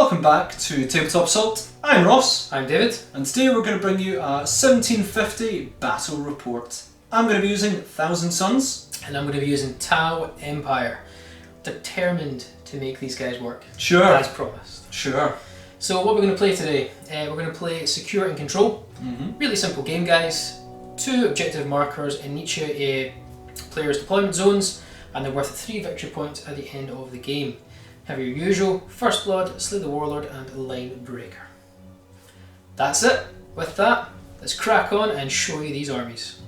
Welcome back to Tabletop Assault. I'm Ross. I'm David. And today we're going to bring you a 1750 battle report. I'm going to be using Thousand Suns. And I'm going to be using Tau Empire. Determined to make these guys work. Sure. As promised. Sure. So what we're going to play today, we're going to play Secure and Control. Really simple game, guys. 2 objective markers in each player's deployment zones, and they're worth 3 victory points at the end of the game. Have your usual First Blood, Slay the Warlord and Line Breaker. That's it. With that, let's crack on and show you these armies.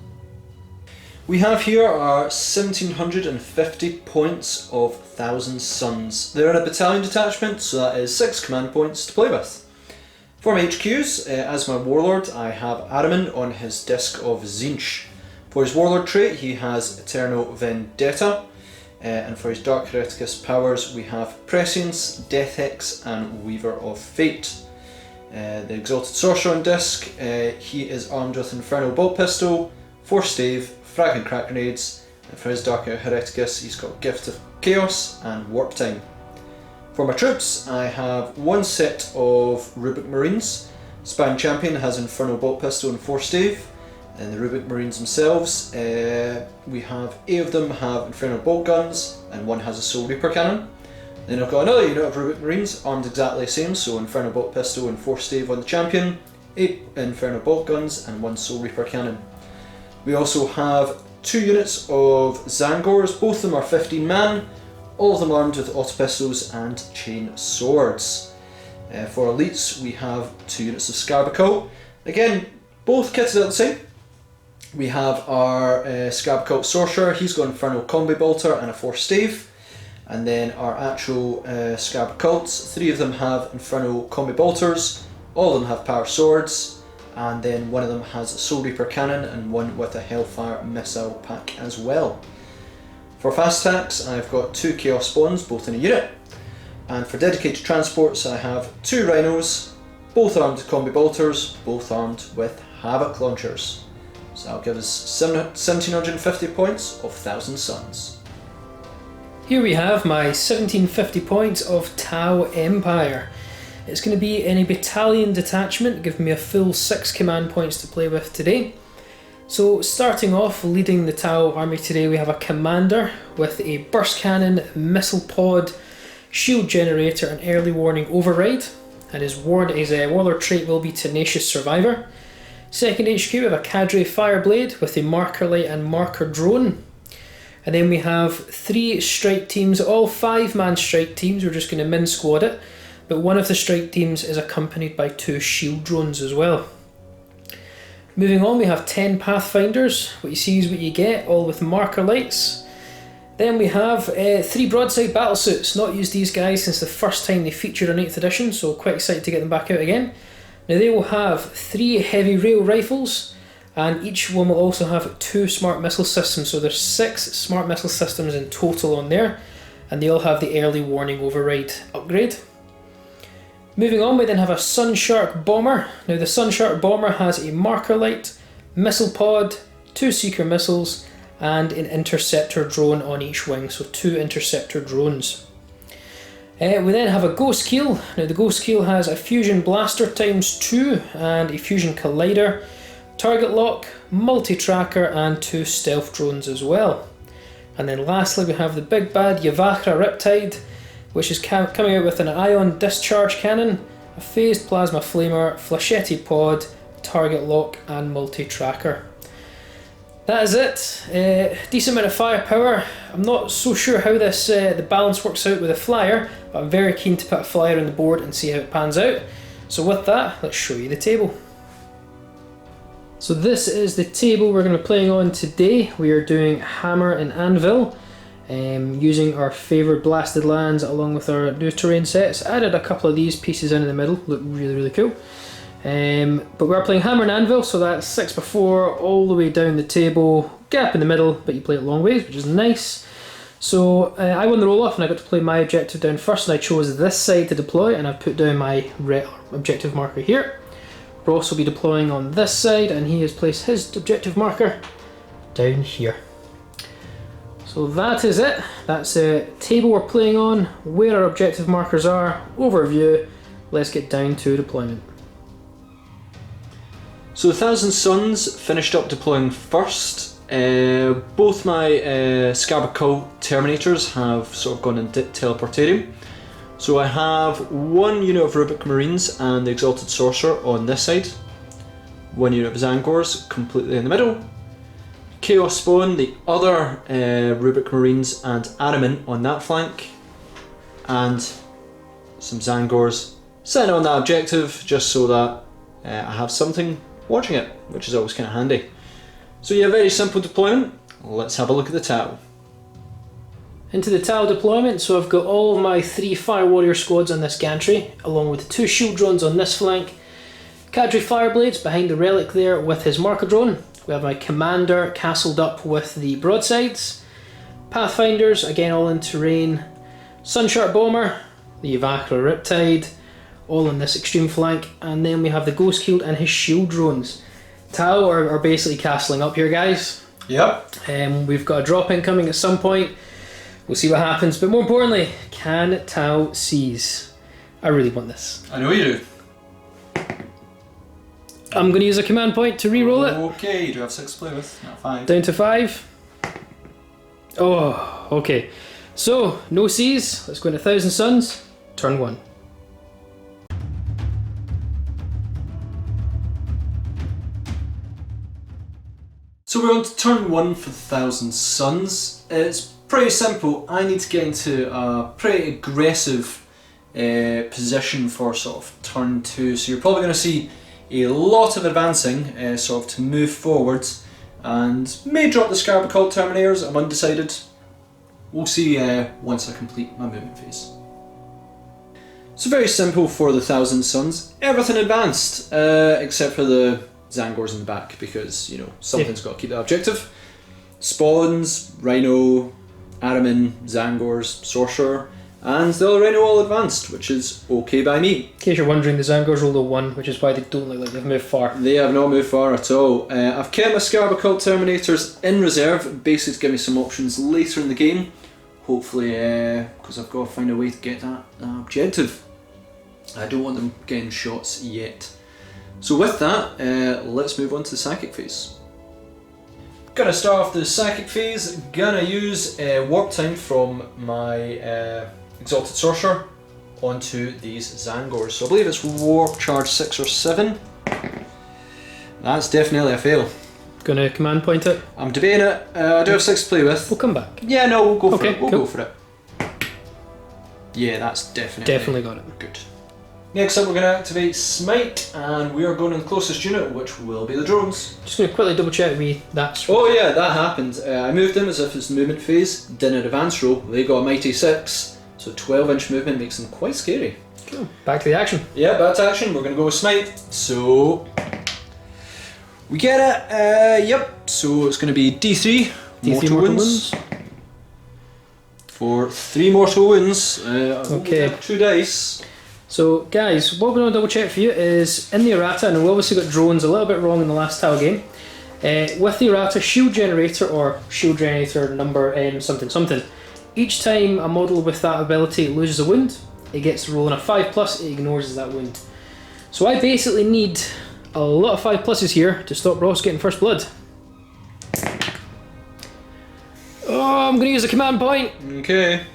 We have here our 1750 points of Thousand Suns. They're in a battalion detachment, so that is 6 command points to play with. For my HQs, as my Warlord, I have Ahriman on his Disc of Tzeentch. For his Warlord trait, he has Eternal Vendetta. And for his Dark Hereticus powers, we have Prescience, Death Hex and Weaver of Fate. The Exalted Sorcerer on disc, he is armed with Infernal Bolt Pistol, Force Stave, Frag and Crack Grenades, and for his Dark Hereticus he's got Gift of Chaos and Warp Time. For my troops, I have 1 set of Rubric Marines. Span Champion has Infernal Bolt Pistol and Force Stave. And the Rubric Marines themselves, we have 8 of them have Infernal Bolt Guns and 1 has a Soul Reaper Cannon. Then I've got another unit of Rubric Marines armed exactly the same, so Infernal Bolt Pistol and Force Stave on the Champion, 8 Infernal Bolt Guns and 1 Soul Reaper Cannon. We also have 2 units of Zangors, both of them are 15 man, all of them armed with auto pistols and chain swords. For elites we have 2 units of Scarab Occult, again both kitted out the same. We have our Scarab Occult Sorcerer, he's got Infernal Combi Bolter and a Force Stave. And then our actual Scarab Occults, 3 of them have Infernal Combi Bolters, all of them have Power Swords, and then 1 of them has a Soul Reaper Cannon and 1 with a Hellfire Missile Pack as well. For fast attacks, I've got 2 Chaos Spawns, both in a unit. And for dedicated transports, I have 2 Rhinos, both armed with Combi Bolters, both armed with Havoc Launchers. So that'll give us 1750 points of Thousand Suns. Here we have my 1750 points of Tau Empire. It's going to be in a battalion detachment, giving me a full 6 command points to play with today. So starting off, leading the Tau army today, we have a commander with a burst cannon, missile pod, shield generator and early warning override. And his warlord trait will be Tenacious Survivor. Second HQ, we have a Cadre Fireblade with a Marker Light and Marker Drone. And then we have 3 strike teams, all 5-man strike teams. We're just going to min squad it. But one of the strike teams is accompanied by 2 shield drones as well. Moving on, we have 10 Pathfinders. What you see is what you get, all with Marker Lights. Then we have 3 Broadside Battlesuits. Not used these guys since the first time they featured on 8th edition, so quite excited to get them back out again. Now they will have 3 Heavy Rail Rifles, and each one will also have 2 Smart Missile Systems, so there's 6 Smart Missile Systems in total on there, and they all have the Early Warning Override upgrade. Moving on, we then have a Sunshark Bomber. Now the Sunshark Bomber has a Marker Light, Missile Pod, 2 Seeker Missiles, and an Interceptor Drone on each wing, so 2 Interceptor Drones. We then have a Ghost Keel. Now the Ghost Keel has a Fusion Blaster ×2 and a Fusion Collider, Target Lock, Multi-Tracker and 2 Stealth Drones as well. And then lastly we have the big bad Yavakra Riptide, which is coming out with an Ion Discharge Cannon, a Phased Plasma Flamer, Flachetti Pod, Target Lock and Multi-Tracker. That is it. Decent amount of firepower. I'm not so sure how this the balance works out with a flyer, but I'm very keen to put a flyer on the board and see how it pans out. So with that, let's show you the table. So this is the table we're going to be playing on today. We are doing Hammer and Anvil, using our favoured blasted lands along with our new terrain sets. Added a couple of these pieces in the middle, look really cool. But we're playing Hammer and Anvil, so that's 6x4 all the way down the table, gap in the middle, but you play it long ways, which is nice. So I won the roll off and I got to play my objective down first, and I chose this side to deploy, and I've put down my red objective marker here. Ross will be deploying on this side, and he has placed his objective marker down here. So that is it. That's the table we're playing on, where our objective markers are, overview, let's get down to deployment. So the Thousand Suns finished up deploying first. Both my Scarab Cult Terminators have sort of gone into teleportarium. So I have one unit of Rubric Marines and the Exalted Sorcerer on this side. One unit of Zangors completely in the middle. Chaos Spawn, the other Rubric Marines and Ahriman on that flank. And some Zangors sitting on that objective just so that I have something watching it, which is always kind of handy. So yeah, very simple deployment. Let's have a look at the Tau. Into the Tau deployment, so I've got all of my 3 Fire Warrior squads on this gantry, along with 2 shield drones on this flank. Cadre Fireblades behind the relic there with his marker drone. We have my commander castled up with the broadsides. Pathfinders, again all in terrain. Sunsharp Bomber, the Evacra Riptide, all on this extreme flank. And then we have the Ghost Shield and his shield drones. Tau are basically castling up here, guys. Yep. We've got a drop in coming at some point. We'll see what happens, but more importantly, can Tau seize? I really want this. I know you do. I'm going to use a command point to re-roll it. Okay, you do have 6 to play with, not 5. Down to 5. Oh, okay. So, no seize. Let's go into Thousand Suns. Turn 1. So we're on to turn 1 for the Thousand Suns. It's pretty simple. I need to get into a pretty aggressive position for sort of turn 2. So you're probably going to see a lot of advancing sort of to move forwards, and may drop the Scarab Cult Terminators. I'm undecided. We'll see once I complete my movement phase. So very simple for the Thousand Suns. Everything advanced except for the Zangors in the back, because you know something's got to keep that objective. Spawns, Rhino, Ahriman, Zangors, Sorcerer, and the other Rhino all advanced, which is okay by me. In case you're wondering, the Zangors rolled a 1, which is why they don't look like they've moved far. They have not moved far at all. I've kept my Scarab Cult Terminators in reserve, basically to give me some options later in the game. Hopefully, because I've got to find a way to get that objective. I don't want them getting shots yet. So with that, let's move on to the Psychic phase. Gonna start off the Psychic phase, gonna use Warp Time from my Exalted Sorcerer onto these Zangors. So I believe it's Warp Charge 6 or 7. That's definitely a fail. Gonna command point it? I'm debating it. I do have 6 to play with. We'll come back. Yeah, no, we'll go for it. We'll cool. go for it. Yeah, that's Definitely got it. Good. Next up, we're going to activate Smite, and we are going to the closest unit, which will be the drones. Just going to quickly double check that's. Oh yeah, that happened. I moved them as if it's movement phase. Didn't advance roll. They got a mighty 6, so 12-inch movement makes them quite scary. Cool. Back to the action. Yeah, back to action. We're going to go with Smite. So we get it. Yep. So it's going to be D3. D3 mortal wounds. For 3 mortal wounds. Okay. 2 dice. So guys, what we're going to double check for you is in the errata, and we obviously got drones a little bit wrong in the last Tau game. With the errata, shield generator or shield generator number something. Each time a model with that ability loses a wound, it gets to roll in a 5+, it ignores that wound. So I basically need a lot of 5+s here to stop Ross getting first blood. Oh, I'm going to use a command point. Okay.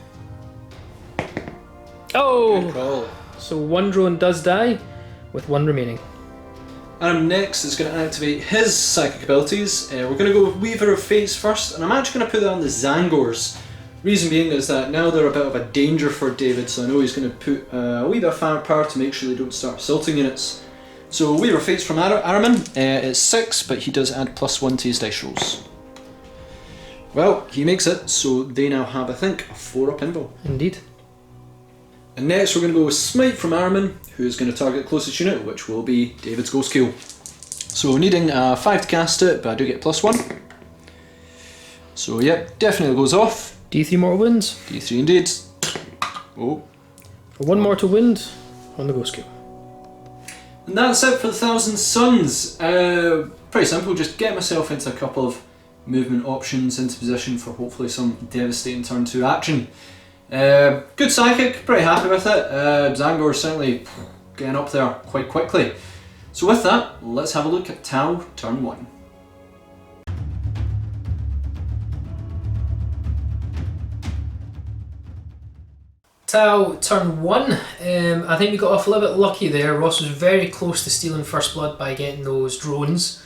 Oh! Good call. So 1 drone does die, with 1 remaining. Adam next is going to activate his psychic abilities. We're going to go with Weaver of Fates first, and I'm actually going to put that on the Zangors. Reason being is that now they're a bit of a danger for David, so I know he's going to put a wee bit of firepower to make sure they don't start assaulting units. So Weaver of Fates from Ahriman, it's 6, but he does add +1 to his dice rolls. Well, he makes it, so they now have, I think, a 4-up invul. Indeed. And next we're going to go with Smite from Ahriman, who's going to target the closest unit, which will be David's Ghost Kill. So needing 5 to cast it, but I do get +1. So yep, definitely goes off. D3 mortal wounds. D3 indeed. Oh. For 1 mortal wound on the Ghost Kill. And that's it for the Thousand Suns. Pretty simple, just get myself into a couple of movement options into position for hopefully some devastating turn 2 action. Good psychic, pretty happy with it. Zangor certainly getting up there quite quickly. So with that, let's have a look at Tau turn 1. Tau turn 1. I think we got off a little bit lucky there. Ross was very close to stealing first blood by getting those drones.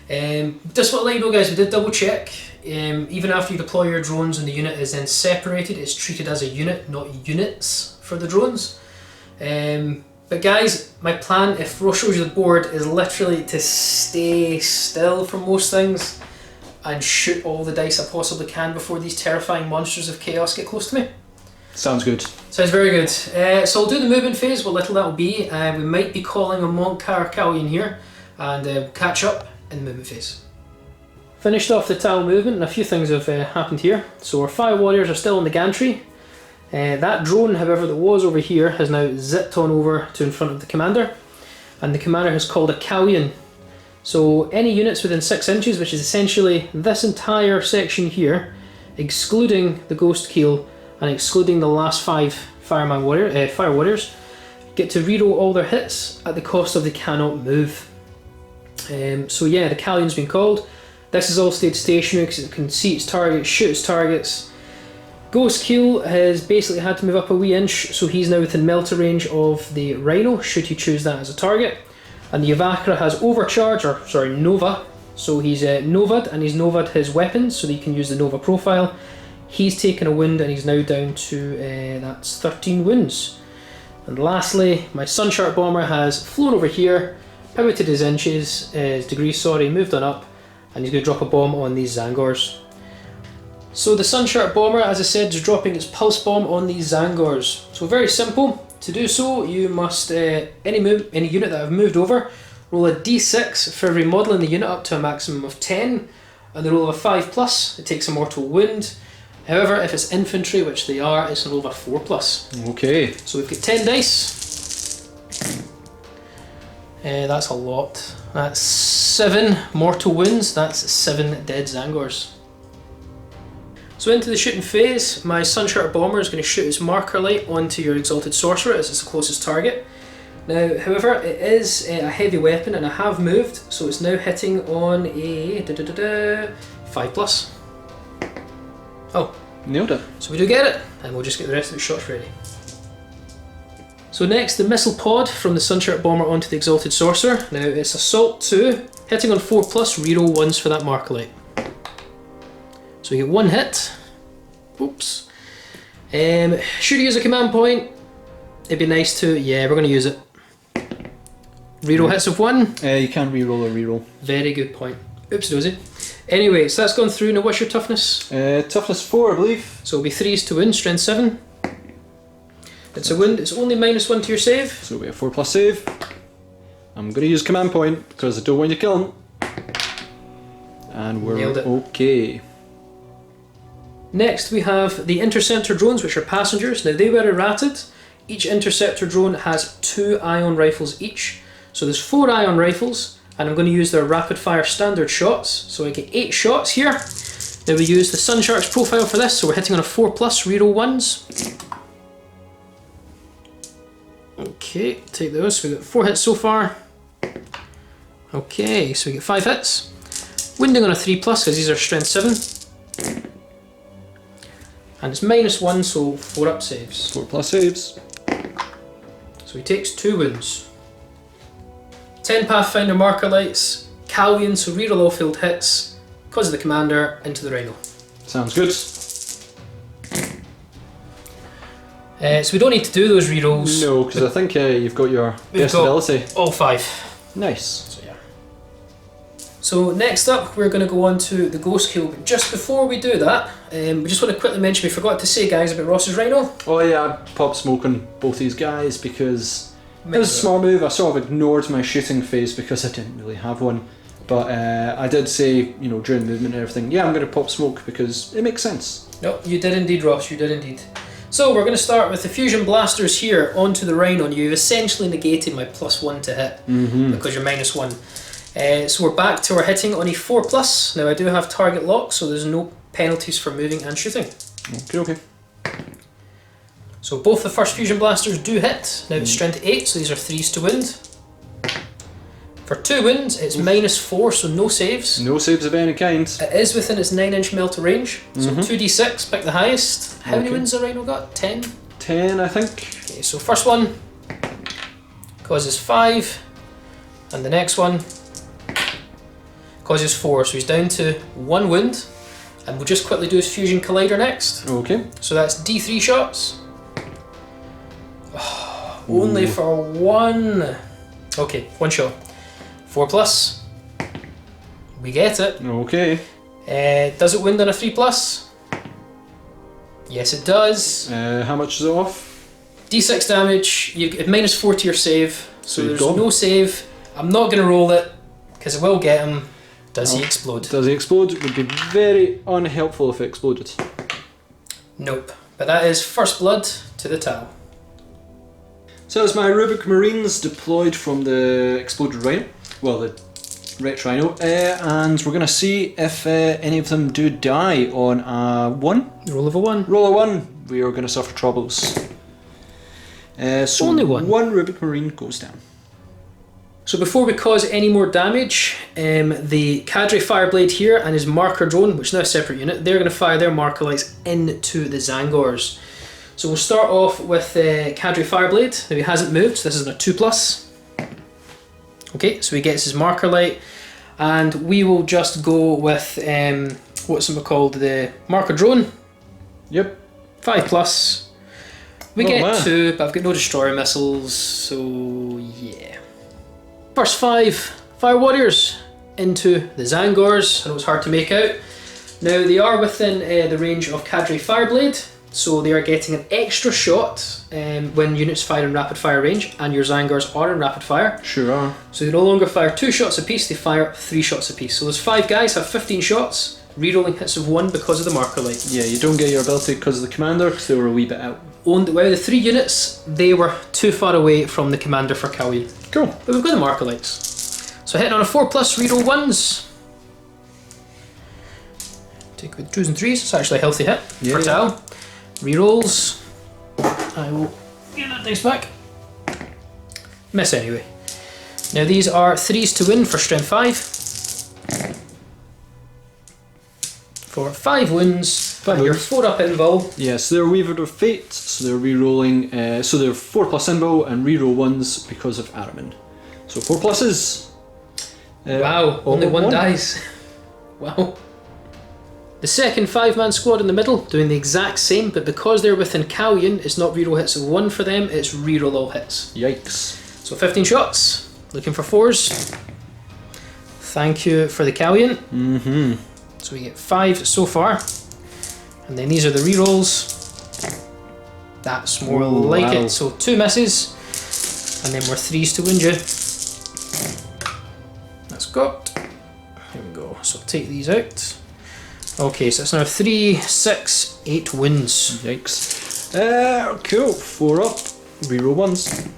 Just want to let you know, guys, we did double check. Even after you deploy your drones and the unit is then separated, it's treated as a unit, not units for the drones. But guys, my plan, if Ross shows you the board, is literally to stay still for most things and shoot all the dice I possibly can before these terrifying monsters of chaos get close to me. Sounds good. Sounds very good. So I'll do the movement phase, what little that'll be. We might be calling a Monk Caracalian here, and we'll catch up in the movement phase. Finished off the Tau movement, and a few things have happened here. So our 5 warriors are still in the gantry. That drone, however, that was over here has now zipped on over to in front of the commander, and the commander has called a Calian. So any units within 6 inches, which is essentially this entire section here, excluding the Ghost Keel and excluding the last 5 fire warriors, get to reroll all their hits at the cost of they cannot move. So yeah, the Calian's been called. This has all stayed stationary because it can see its targets, shoot its targets. Ghost Keel has basically had to move up a wee inch, so he's now within melter range of the Rhino, should he choose that as a target. And the Yavakra has overcharge, or sorry, Nova. So he's Novad, and he's Novad his weapons, so that he can use the Nova profile. He's taken a wound, and he's now down to, that's 13 wounds. And lastly, my Sunshark Bomber has flown over here, pivoted his degrees, moved on up, and he's going to drop a bomb on these Zangors. So the Sunshark Bomber, as I said, is dropping its pulse bomb on these Zangors. So very simple. To do so, you must, any unit that I've moved over, roll a d6 for every model in the unit up to a maximum of 10, and the roll of a 5+, it takes a mortal wound. However, if it's infantry, which they are, it's a roll of a 4+. Okay. So we've got 10 dice. That's a lot. That's 7 mortal wounds, that's 7 dead Zangors. So into the shooting phase, my Sunshark Bomber is going to shoot its marker light onto your Exalted Sorcerer as its closest target. Now, however, it is a heavy weapon and I have moved, so it's now hitting on a 5+. Oh. Nailed it. So we do get it, and we'll just get the rest of the shots ready. So next, the missile pod from the Sunshark Bomber onto the Exalted Sorcerer. Now it's Assault 2, hitting on 4+, reroll 1s for that marker light. So we get 1 hit. Oops. Should I use a command point? It'd be nice to, yeah, we're going to use it. Reroll hits of 1. You can reroll a reroll. Very good point. Oops dozy. Anyway, so that's gone through. Now what's your toughness? Toughness 4, I believe. So it'll be 3s to win, strength 7. It's a wound, it's only -1 to your save. So it'll be a 4+ save. I'm going to use command point because I don't want you to kill him. And we're Nailed it. okay. Next we have the Interceptor drones, which are passengers. Now they were errated. Each Interceptor drone has 2 ion rifles each. So there's 4 ion rifles, and I'm going to use their rapid fire standard shots. So I get 8 shots here. Now we use the Sunshark's profile for this, so we're hitting on a 4+, reroll 1s. Okay, take those. So we got 4 hits so far. Okay, so we get 5 hits. Wounding on a 3+, because these are strength 7. And it's -1, so 4 up saves. 4+ saves. So he takes 2 wounds. 10 Pathfinder marker lights, Calian, so reroll all field hits, because of the commander, into the Rhino. Sounds good. So we don't need to do those rerolls. No, because I think you've got your best ability. All 5. Nice. So yeah. So next up, we're going to go on to the Ghost Keel. But just before we do that, we just want to quickly mention, we forgot to say, guys, about Ross's Rhino. Oh yeah, I popped smoke on both these guys because it was a smart move. I sort of ignored my shooting phase because I didn't really have one. But I did say, you know, during movement and everything, yeah, I'm going to pop smoke because it makes sense. No, you did indeed, Ross, you did indeed. So we're going to start with the Fusion Blasters here onto the Rhino, and you've essentially negated my +1 to hit because you're -1. So we're back to our hitting on a 4+. Now I do have target lock, so there's no penalties for moving and shooting. Okay. So both the first fusion blasters do hit. Now it's strength 8, so these are 3s to wound. For 2 wounds, it's -4, so no saves. No saves of any kind. It is within its 9-inch melter range, so 2d6, pick the highest. How many wounds has the Rhino got? 10? 10, I think. Okay, so first one causes 5, and the next one causes 4, so he's down to 1 wound. And we'll just quickly do his Fusion Collider next. Okay. So that's D3 shots. Only for 1. Okay, 1 shot. 4 plus. We get it. Okay. Does it wound on a 3 plus? Yes, it does. How much is it off? D6 damage. You get -4 to your save. So there's go. no save. I'm not going to roll it because it will get him. Does he explode? Does he explode? It would be very unhelpful if it exploded. Nope. But that is first blood to the Tau. So as my Rubik Marines deployed from the exploded Rhino, well, the Wretch Rhino, and we're going to see if any of them do die on a 1. Roll of a 1. Roll a 1, we are going to suffer troubles. So Only 1. 1 Rubik Marine goes down. So before we cause any more damage, the Cadre Fireblade here and his marker drone, which is now a separate unit, they're going to fire their marker lights into the Zangors. So we'll start off with Cadre Fireblade. Now he hasn't moved, so this is a 2 plus. Okay, so he gets his marker light, and we will just go with what's it called, the marker drone. Yep. 5 plus. We Oh, get man. 2, but I've got no destroyer missiles, so yeah. First 5 Fire Warriors into the Zangors. I know it's hard to make out. Now they are within the range of Cadre Fireblade, so they are getting an extra shot when units fire in rapid fire range, and your Zangors are in rapid fire. Sure are. So they no longer fire 2 shots apiece, they fire 3 shots apiece. So those 5 guys have 15 shots, rerolling hits of 1 because of the marker light. Yeah, you don't get your ability because of the commander, because they were a wee bit out. Well, the 3 units, they were too far away from the commander for Kalyan. Cool. But we've got the marker lights. So hitting on a 4 plus, reroll 1s. Take with 2s and 3s, it's actually a healthy hit for Tau. Rerolls. I will get that dice back. Miss anyway. Now these are 3s to win for strength 5. For 5 wins, and your 4 up invul. Yes, they're Weaver of Fate, so they're re-rolling, so they're 4 plus invul and reroll 1s because of Ahriman. So 4 pluses. Wow, only 1 dies. Wow. The second 5-man squad in the middle doing the exact same, but because they're within Kalyan, it's not reroll hits of 1 for them, it's reroll all hits. Yikes. So 15 shots, looking for 4s. Thank you for the Kalyan. So we get 5 so far. And then these are the rerolls. That's more like it. So 2 misses. And then we're 3s to wound you. That's got. Here we go. So take these out. Okay, so it's now 3, 6, 8 wins. Yikes. Cool. 4 up. Reroll 1s.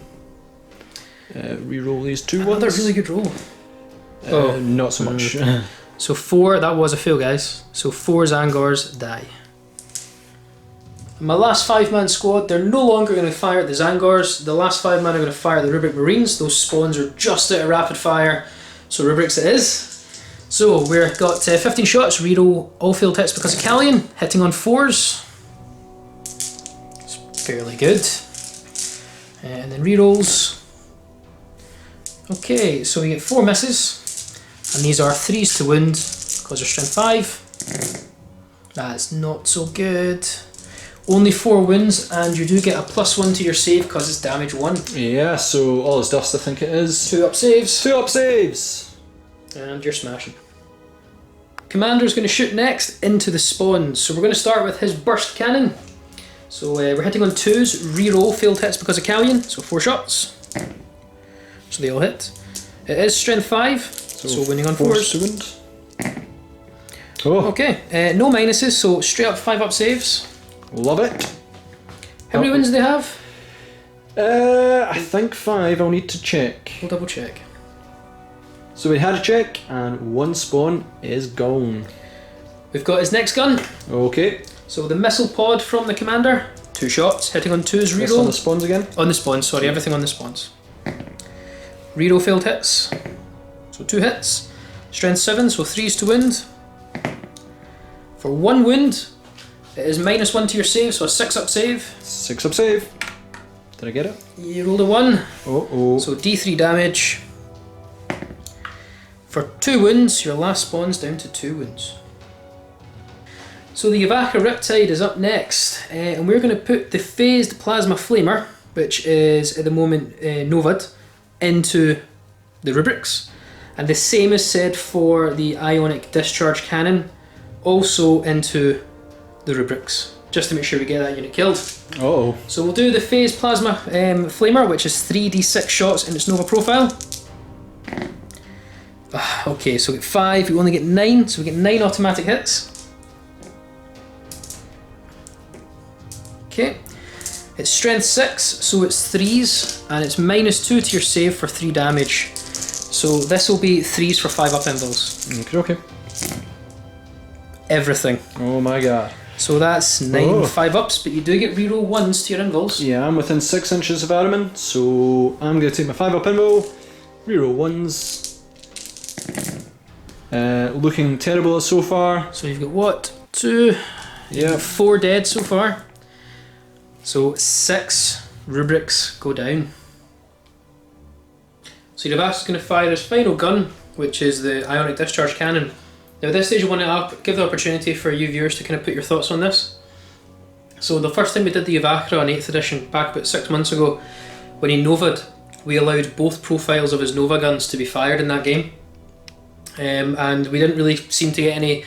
Reroll these 2 Another ones. really good roll. Not so much. So 4, that was a fail, guys. So 4 Zangors die. My last 5-man squad, they're no longer going to fire at the Zangors. The last 5 men are going to fire at the Rubik Marines. Those spawns are just out of rapid fire. So Rubiks it is. So we've got 15 shots, reroll all failed hits because of Kalyan, hitting on 4s. It's fairly good. And then rerolls. Okay, so we get 4 misses. And these are 3s to wound because they're strength 5. That's not so good. Only 4 wounds, and you do get a +1 to your save because it's damage 1. Yeah, so all is dust, I think it is. 2 up saves. 2 up saves! And you're smashing. Commander's going to shoot next into the spawns. So we're going to start with his burst cannon. So we're hitting on 2s, reroll failed hits because of Kalyan, so 4 shots. So they all hit. It is strength 5, so winning on 4s. To wound. Oh, Okay, no minuses, so straight up 5 up saves. love it. How many wins do they have? I think 5, I'll need to check. We'll double check. So we had a check, and 1 spawn is gone. We've got his next gun. Okay. So the missile pod from the commander. 2 shots, hitting on 2s, This reroll. on the spawns again? On the spawns, sorry, everything on the spawns. Reroll failed hits, so 2 hits. Strength 7, so 3s to wound. For 1 wound, it is -1 to your save, so a 6-up save. 6 up save. Did I get it? You rolled a 1, Oh. so D3 damage. For 2 wounds, your last spawn's down to 2 wounds. So the Yavaka Riptide is up next, and we're going to put the Phased Plasma Flamer, which is at the moment Novad, into the rubrics. And the same is said for the Ionic Discharge Cannon, also into the rubrics, just to make sure we get that unit killed. Oh. So we'll do the Phased Plasma Flamer, which is 3d6 shots in its Nova profile. Okay, so we get 5, we only get 9, so we get 9 automatic hits. Okay, it's strength 6, so it's 3s, and it's -2 to your save for 3 damage. So this will be 3s for 5 up invulns. Okay. Everything. Oh my god. So that's 9 5-ups, but you do get reroll 1s to your invulns. Yeah, I'm within 6 inches of Ahriman, so I'm going to take my 5-up invul, reroll 1s. Looking terrible so far. So you've got what? 2, Yeah. 4 dead so far. So 6 rubrics go down. So Yavaka's going to fire his final gun, which is the Ionic Discharge Cannon. Now at this stage I want to give the opportunity for you viewers to kind of put your thoughts on this. So the first time we did the Yavaka on 8th edition, back about 6 months ago, when he Nova'd, we allowed both profiles of his Nova guns to be fired in that game. And we didn't really seem to get any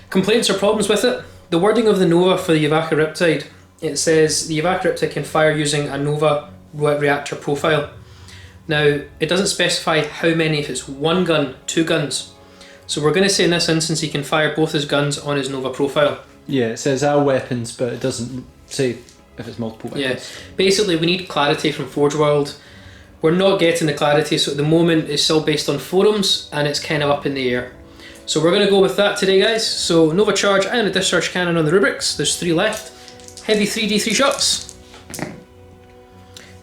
complaints or problems with it. The wording of the Nova for the Yavaka Riptide, it says the Yavaka Riptide can fire using a Nova reactor profile. Now, it doesn't specify how many, if it's 1 gun, 2 guns. So we're going to say in this instance he can fire both his guns on his Nova profile. Yeah, it says our weapons, but it doesn't say if it's multiple weapons. Yeah, basically we need clarity from Forge World. We're not getting the clarity, so at the moment it's still based on forums and it's kind of up in the air. So we're going to go with that today, guys. So Nova Charge and a Discharge Cannon on the rubrics. There's 3 left. Heavy 3d3 shots.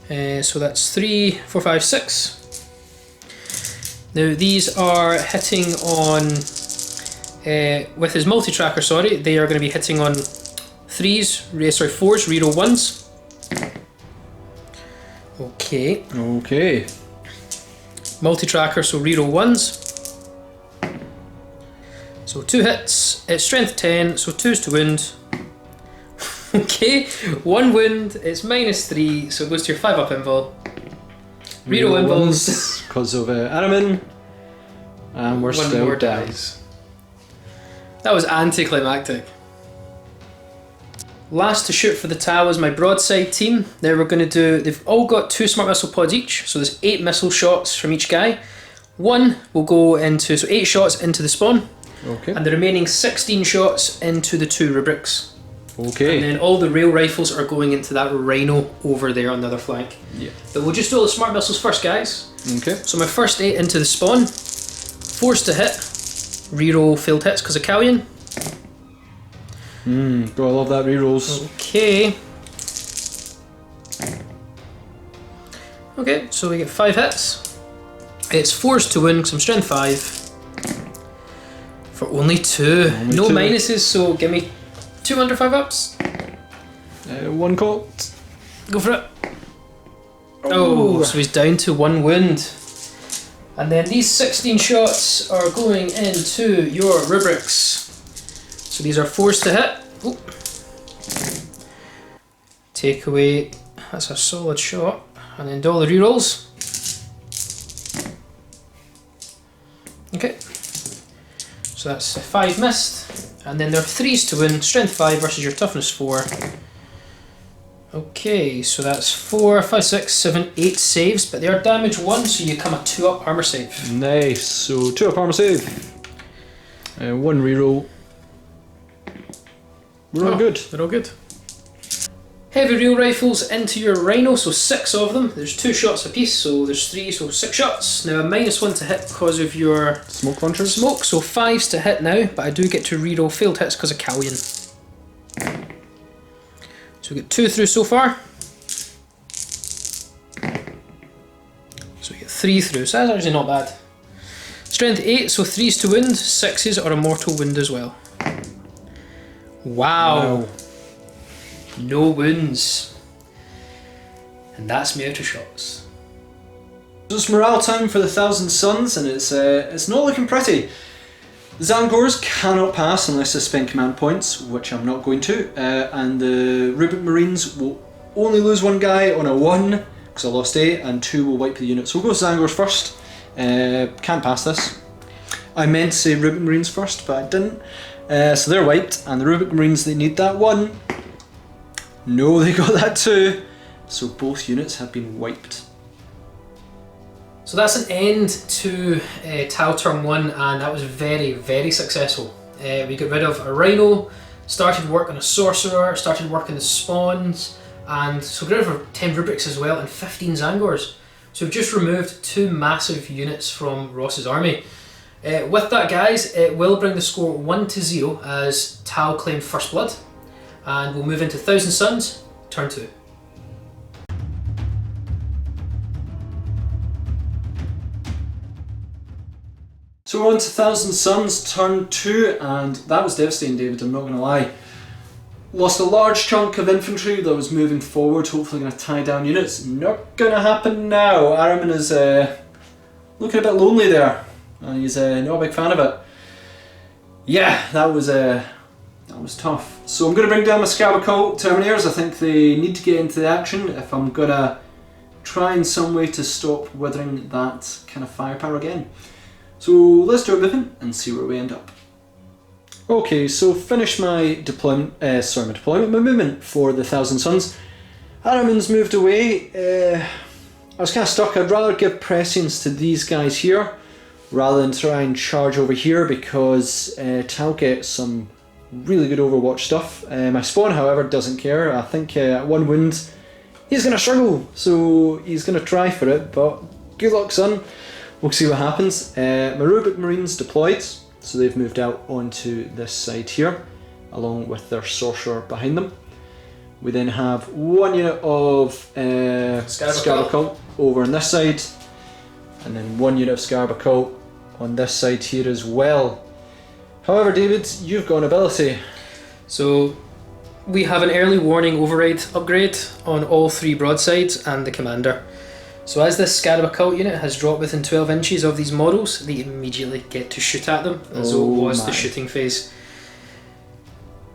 So that's 3, 4, 5, 6. Now these are hitting on, with his multi-tracker, sorry, they are going to be hitting on 4s, reroll 1s. Okay. Okay. Multi-tracker, so reroll 1s. So 2 hits, it's strength 10, so 2s to wound. Okay, 1 wound, it's -3, so it goes to your 5-up invul. Reroll invulns. Because of Ahriman. And we're 1 still more down. dies. That was anticlimactic. Last to shoot for the Tau is my broadside team. Now we're going to do, they've all got 2 smart missile pods each, so there's 8 missile shots from each guy. 1 will go into, so 8 shots into the spawn, Okay. and the remaining 16 shots into the 2 rubrics. Okay. And then all the rail rifles are going into that rhino over there on the other flank. Yeah. But we'll just do all the smart missiles first, guys. Okay. So my first 8 into the spawn, forced to hit, reroll failed hits because of Callion. Gotta love that rerolls. Okay. Okay, so we get 5 hits. It's forced to win because I'm strength 5. For only 2. Only no 2. minuses, so give me 2 under 5-ups. 1 caught. Go for it. Oh, so he's down to 1 wound. And then these 16 shots are going into your rubrics. So these are forced to hit. Ooh. Take away, that's a solid shot. And then do all the rerolls. Okay. So that's 5 missed. And then there are 3s to win. Strength 5 versus your toughness 4. Okay, so that's 4, 5, 6, 7, 8 saves, but they are damage 1, so you come a 2-up armor save. Nice. So 2-up armor save. 1 reroll. We're all good. They're all good. Heavy rail rifles into your rhino, so 6 of them. There's 2 shots apiece, so there's 3, so 6 shots. Now a -1 to hit because of your Smoke launchers. smoke, so 5s to hit now, but I do get to reroll failed hits because of Callion. So we get 2 through so far. So we get 3 through, so that's actually not bad. Strength 8, so 3s to wound, 6s are a mortal wound as well. Wow. No wounds. And that's me out of shots. So it's morale time for the Thousand Suns, and it's not looking pretty. The Zangors cannot pass unless they spend command points, which I'm not going to, and the Rubik Marines will only lose 1 guy on a 1, because I lost 8, and 2 will wipe the unit. So we'll go Zangors first. Can't pass this. I meant to say Rubik Marines first, but I didn't. So they're wiped, and the Rubik Marines, they need that 1. No, they got that 2. So both units have been wiped. So that's an end to Tau turn 1, and that was very, very successful. We got rid of a Rhino, started work on a Sorcerer, started work on the Spawns, and so got rid of 10 Rubrics as well, and 15 Zangors. So we've just removed 2 massive units from Ross's army. With that, guys, it will bring the score 1-0 as Tau claimed First Blood, and we'll move into Thousand Suns, turn 2. So we're on to Thousand Suns, turn 2, and that was devastating, David, I'm not going to lie. Lost a large chunk of infantry that was moving forward, hopefully going to tie down units. Not going to happen now. Ahriman is looking a bit lonely there, and he's not a big fan of it. Yeah, that was tough. So I'm going to bring down my Scabical Terminators. I think they need to get into the action if I'm going to try in some way to stop withering that kind of firepower again. So let's do a movement and see where we end up. Okay, so finish my movement for the Thousand Suns. Ahriman's moved away. I was kind of stuck. I'd rather give prescience to these guys here rather than try and charge over here because Tau gets some really good Overwatch stuff. My Spawn, however, doesn't care. I think at 1 wound he's going to struggle, so he's going to try for it, but good luck, son. We'll see what happens. My Rubik Marines deployed, so they've moved out onto this side here, along with their Sorcerer behind them. We then have 1 unit of Scarabacult over on this side, and then 1 unit of Scarabacult on this side here as well. However, David, you've got an ability. So we have an early warning override upgrade on all 3 broadsides and the commander. So as this Scarabacult unit has dropped within 12 inches of these models, they immediately get to shoot at them, as though it was the shooting phase.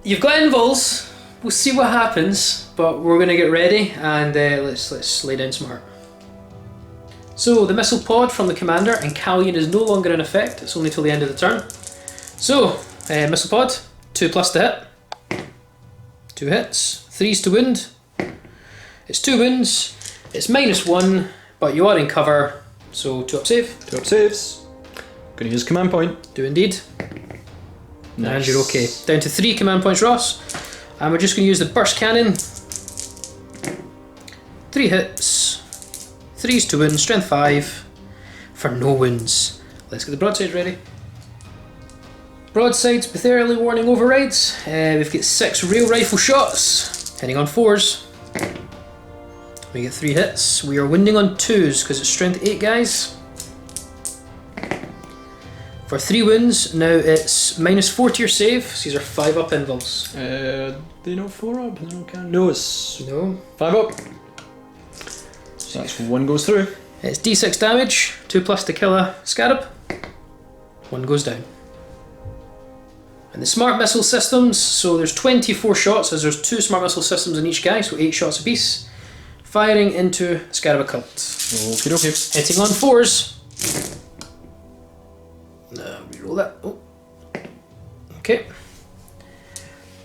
You've got invuls, we'll see what happens, but we're going to get ready and let's lay down some heart. So the missile pod from the commander and Callion is no longer in effect, it's only till the end of the turn. So, missile pod, 2+ to hit, 2 hits, 3s to wound, it's 2 wounds, it's -1, but you are in cover, so 2 up save. 2 up saves. Gonna use command point. Do indeed. Nice. And you're okay. Down to 3 command points, Ross. And we're just going to use the burst cannon. 3 hits, 3s to wound, strength 5, for no wounds. Let's get the broadside ready. Broadsides with early warning overrides. We've got 6 rail rifle shots, hitting on 4s. We get 3 hits. We are wounding on 2s because it's strength 8, guys. For 3 wounds, now it's -4 to your save, so these are 5 up invuls. They know 4 up? No, it's No. 5 up. So that's 1 goes through. It's D6 damage, 2+ to kill a scarab. 1 goes down. And the smart missile systems, so there's 24 shots as there's 2 smart missile systems in each guy, so 8 shots apiece. Firing into Scarabacult. Okie dokie. Hitting on 4s. Reroll that. Oh. Okay.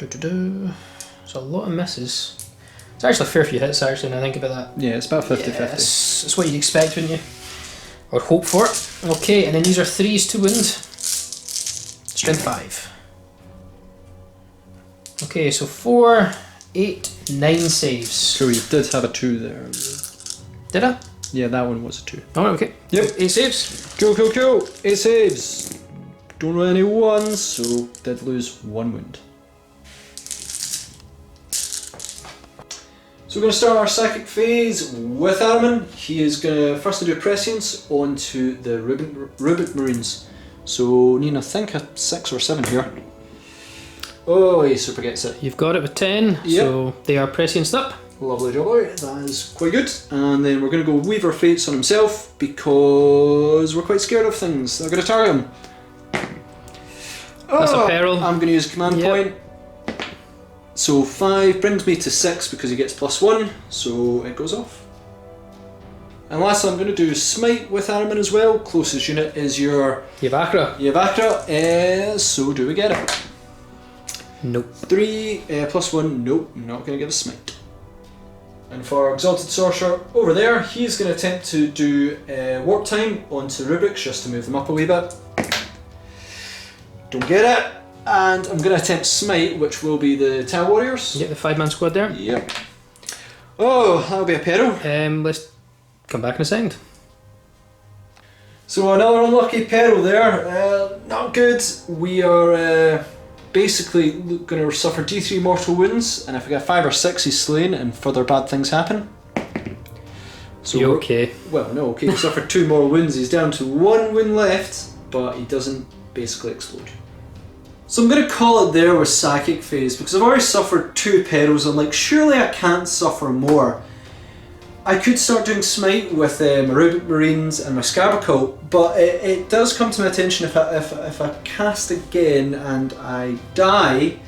There's a lot of misses. It's actually a fair few hits, actually, when I think about that. Yeah, it's about 50-50. Yeah, that's what you'd expect, wouldn't you? Or hope for. Okay, and then these are 3s to wound. Strength 5. Okay, so 4, 8, 9 saves. So you did have a 2 there. Did I? Yeah, that one was a 2. Oh, okay. Yep. 8 saves. Cool. 8 saves. Don't roll any 1s, so did lose 1 wound. So we're going to start our psychic phase with Ahriman. He is going to first do prescience onto the Rubik Marines. So need, I think, a 6 or 7 here. Oh, he super gets it. You've got it with 10, Yep. so they are prescienced up. Lovely jubbly, that is quite good. And then we're going to go Weaver Fates on himself because we're quite scared of things. They're going to target him. That's a peril. I'm going to use a command point. So 5 brings me to 6 because he gets +1, so it goes off. And lastly, I'm going to do Smite with Ahriman as well. Closest unit is your Yavakra. So do we get it? Nope. 3 +1, nope, not going to get a Smite. And for Exalted Sorcerer over there, he's going to attempt to do Warp Time onto Rubrics just to move them up a wee bit. Don't get it. And I'm going to attempt Smite, which will be the Tau Warriors. Get the 5-man squad there. Yep. Oh, that'll be a peril. Let's come back in a second. So another unlucky peril there. Not good. We are basically going to suffer D3 mortal wounds, and if we get 5 or 6, he's slain, and further bad things happen. So you okay? Well, no, okay. He suffered 2 more wounds. He's down to 1 wound left, but he doesn't basically explode. So I'm going to call it there with Psychic Phase, because I've already suffered 2 perils. I'm like, surely I can't suffer more. I could start doing Smite with my Rubik Marines and my Scarab Occult, but it does come to my attention if I cast again and I die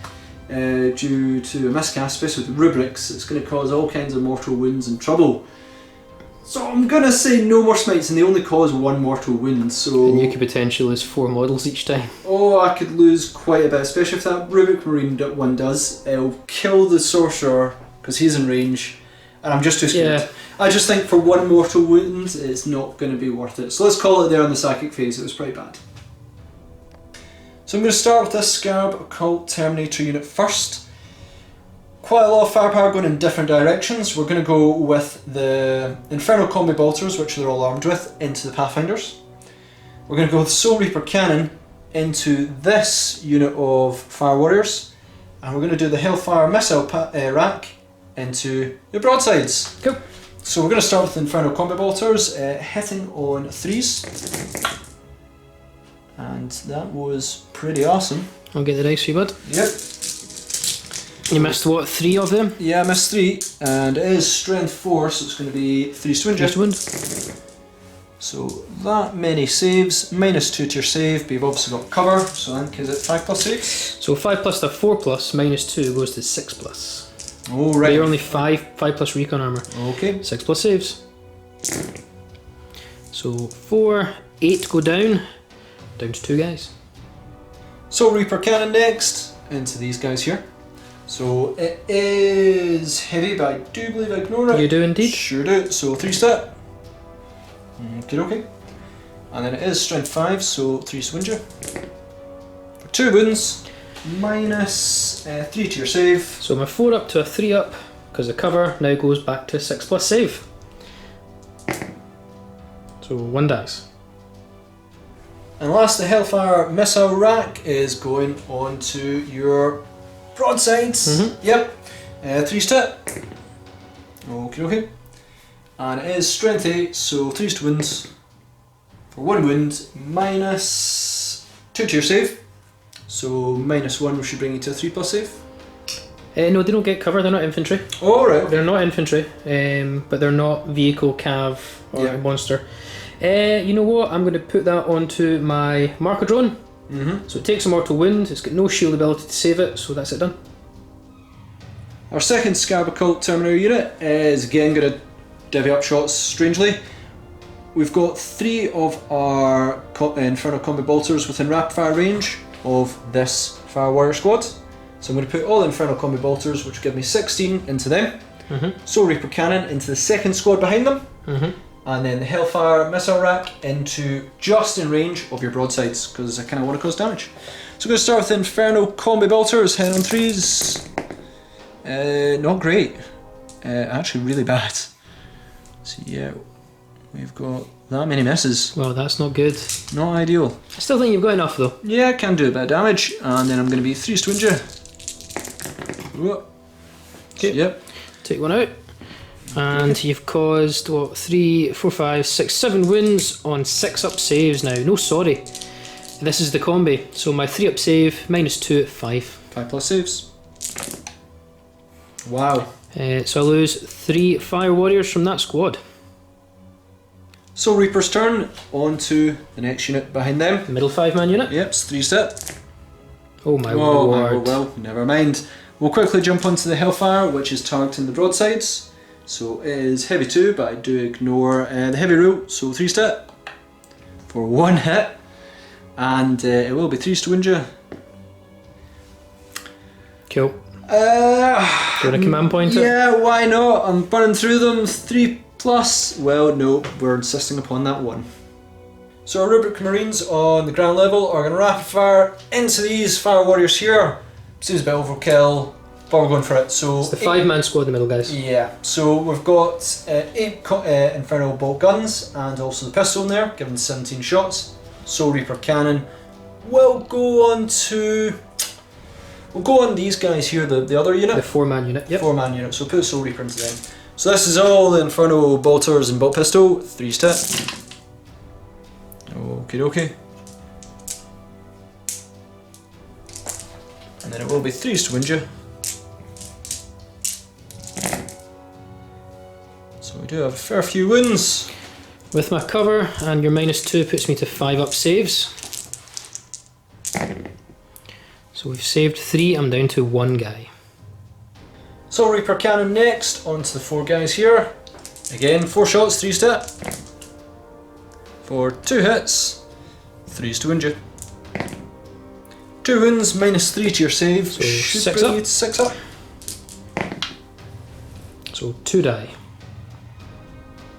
due to a miscast, especially with Rubrics, it's going to cause all kinds of mortal wounds and trouble. So I'm going to say no more Smites, and they only cause 1 mortal wound, so... And you could potentially lose 4 models each time. Oh, I could lose quite a bit, especially if that Rubik Marine one does. It'll kill the Sorcerer, because he's in range, and I'm just too scared. Yeah. I just think for 1 mortal wound, it's not going to be worth it. So let's call it there on the Psychic Phase, it was pretty bad. So I'm going to start with this Scarab Occult Terminator unit first. Quite a lot of firepower going in different directions. We're going to go with the Infernal Combi Bolters, which they're all armed with, into the Pathfinders. We're going to go with Soul Reaper Cannon into this unit of Fire Warriors. And we're going to do the Hellfire Missile Rack into your broadsides. Cool. So we're going to start with the Infernal Combi Bolters, hitting on 3s. And that was pretty awesome. I'll get the dice for you, bud. Yep. You missed what, 3 of them? Yeah, I missed 3, and it is Strength 4, so it's going to be 3 Swinge. 3 wound. So that many saves, -2 to your save, but you've obviously got cover, so I think is it 5+ saves? So 5+ to 4+, -2 goes to 6+. Oh, right. You're only 5+ recon armor. Okay. 6+ saves. So 4, 8 go down to 2 guys. So Reaper Cannon next, into these guys here. So it is heavy, but I do believe I ignore it. You do indeed. Sure do. So 3 stat. Okay. And then it is Strength 5, so 3 Swinger. For 2 wounds, -3 to your save. So my 4 up to a 3 up, because the cover now goes back to a 6+ save. So 1 dice. And last, the Hellfire Missile Rack is going on to your broadsides. Yep. 3 stat. Okay. And it is Strength 8, so 3 wounds. For 1 wound, -2 to your save. So -1 should bring you to a 3+ save. No, they don't get cover, they're not infantry. Oh, right. They're not infantry, but they're not vehicle, cav, or monster. You know what, I'm going to put that onto my marker drone. So it takes a mortal wound, it's got no shield ability to save it, so that's it done. Our second Scarab Occult Terminator unit is again going to divvy up shots strangely. We've got 3 of our Infernal Combi Bolters within rapid fire range of this Fire Warrior squad. So I'm going to put all the Infernal Combi Bolters, which will give me 16, into them. Soul Reaper Cannon into the second squad behind them. And then the Hellfire Missile Rack into just in range of your broadsides, because I kind of want to cause damage. So we're going to start with the Infernal Combi Bolters, head on 3s. Not great. Actually really bad. So yeah, we've got that many misses. Well, that's not good. Not ideal. I still think you've got enough though. Yeah, I can do a bit of damage, and then I'm going to be 3 Swinger. Okay. Yep. Take 1 out. And you've caused, what, 3, 4, 5, 6, 7 wounds on 6 up saves now. No, sorry. This is the combi. So my 3 up save, -2 at 5. 5 plus saves. Wow. So I lose 3 fire warriors from that squad. So Reaper's turn, on to the next unit behind them. Middle 5-man unit. Yep, it's 3-step. Oh my Oh, lord. well, never mind. We'll quickly jump onto the Hellfire, which is targeting the broadsides. So it is heavy 2, but I do ignore the heavy rule, so 3-step for 1 hit. And it will be 3s to wound you. Cool. Do you want a command pointer? Yeah, why not? I'm burning through them. 3 plus. Well, no, we're insisting upon that 1. So our Rubric Marines on the ground level are going to rapid fire into these fire warriors here. Seems a bit overkill, but we're going for it. So it's the 5-man squad in the middle, guys. Yeah, so we've got 8 Inferno bolt guns and also the pistol in there, giving 17 shots. Soul Reaper cannon. We'll go on these guys here, the other unit. The 4-man unit, yep. 4-man unit, so put a Soul Reaper into them. So this is all the Inferno bolters and bolt pistol, 3-step. Okie dokie. And then it will be 3s to wound you. So we do have a fair few wounds. With my cover, and your -2 puts me to 5 up saves. So we've saved 3, I'm down to 1 guy. So Reaper cannon next, onto the 4 guys here. Again, 4 shots, 3-step. For 2 hits, 3s to wound you. 2 wounds, -3 to your save. So should 6 bring you up. to 6 up. So 2 die.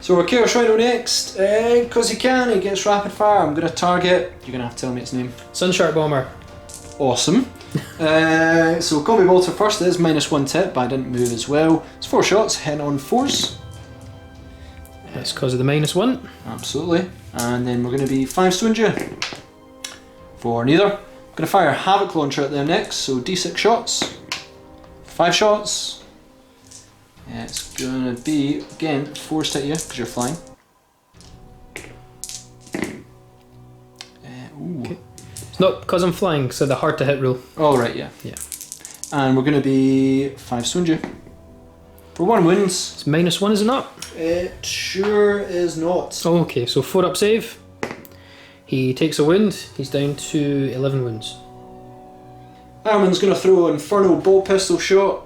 So we're Chaos Rhino next, because he can, he gets rapid fire. I'm going to target, you're going to have to tell me its name. Sunshark Bomber. Awesome. So combi bolter first, it is -1 tip, but I didn't move as well. It's 4 shots, hitting on 4s. That's because of the -1. Absolutely. And then we're going to be 5s to wound you. For neither. I'm going to fire Havoc Launcher at them next, so D6 shots. 5 shots. It's going to be, again, 4s to hit you, because you're flying. Ooh. Okay. It's not because I'm flying, so the hard to hit rule. Oh, right, yeah. Yeah. And we're going to be 5s to wound you. For 1 wounds. It's -1, is it not? It sure is not. Oh, okay, so 4 up save. He takes a wound, he's down to 11 wounds. Ahriman's going to throw an Inferno bolt pistol shot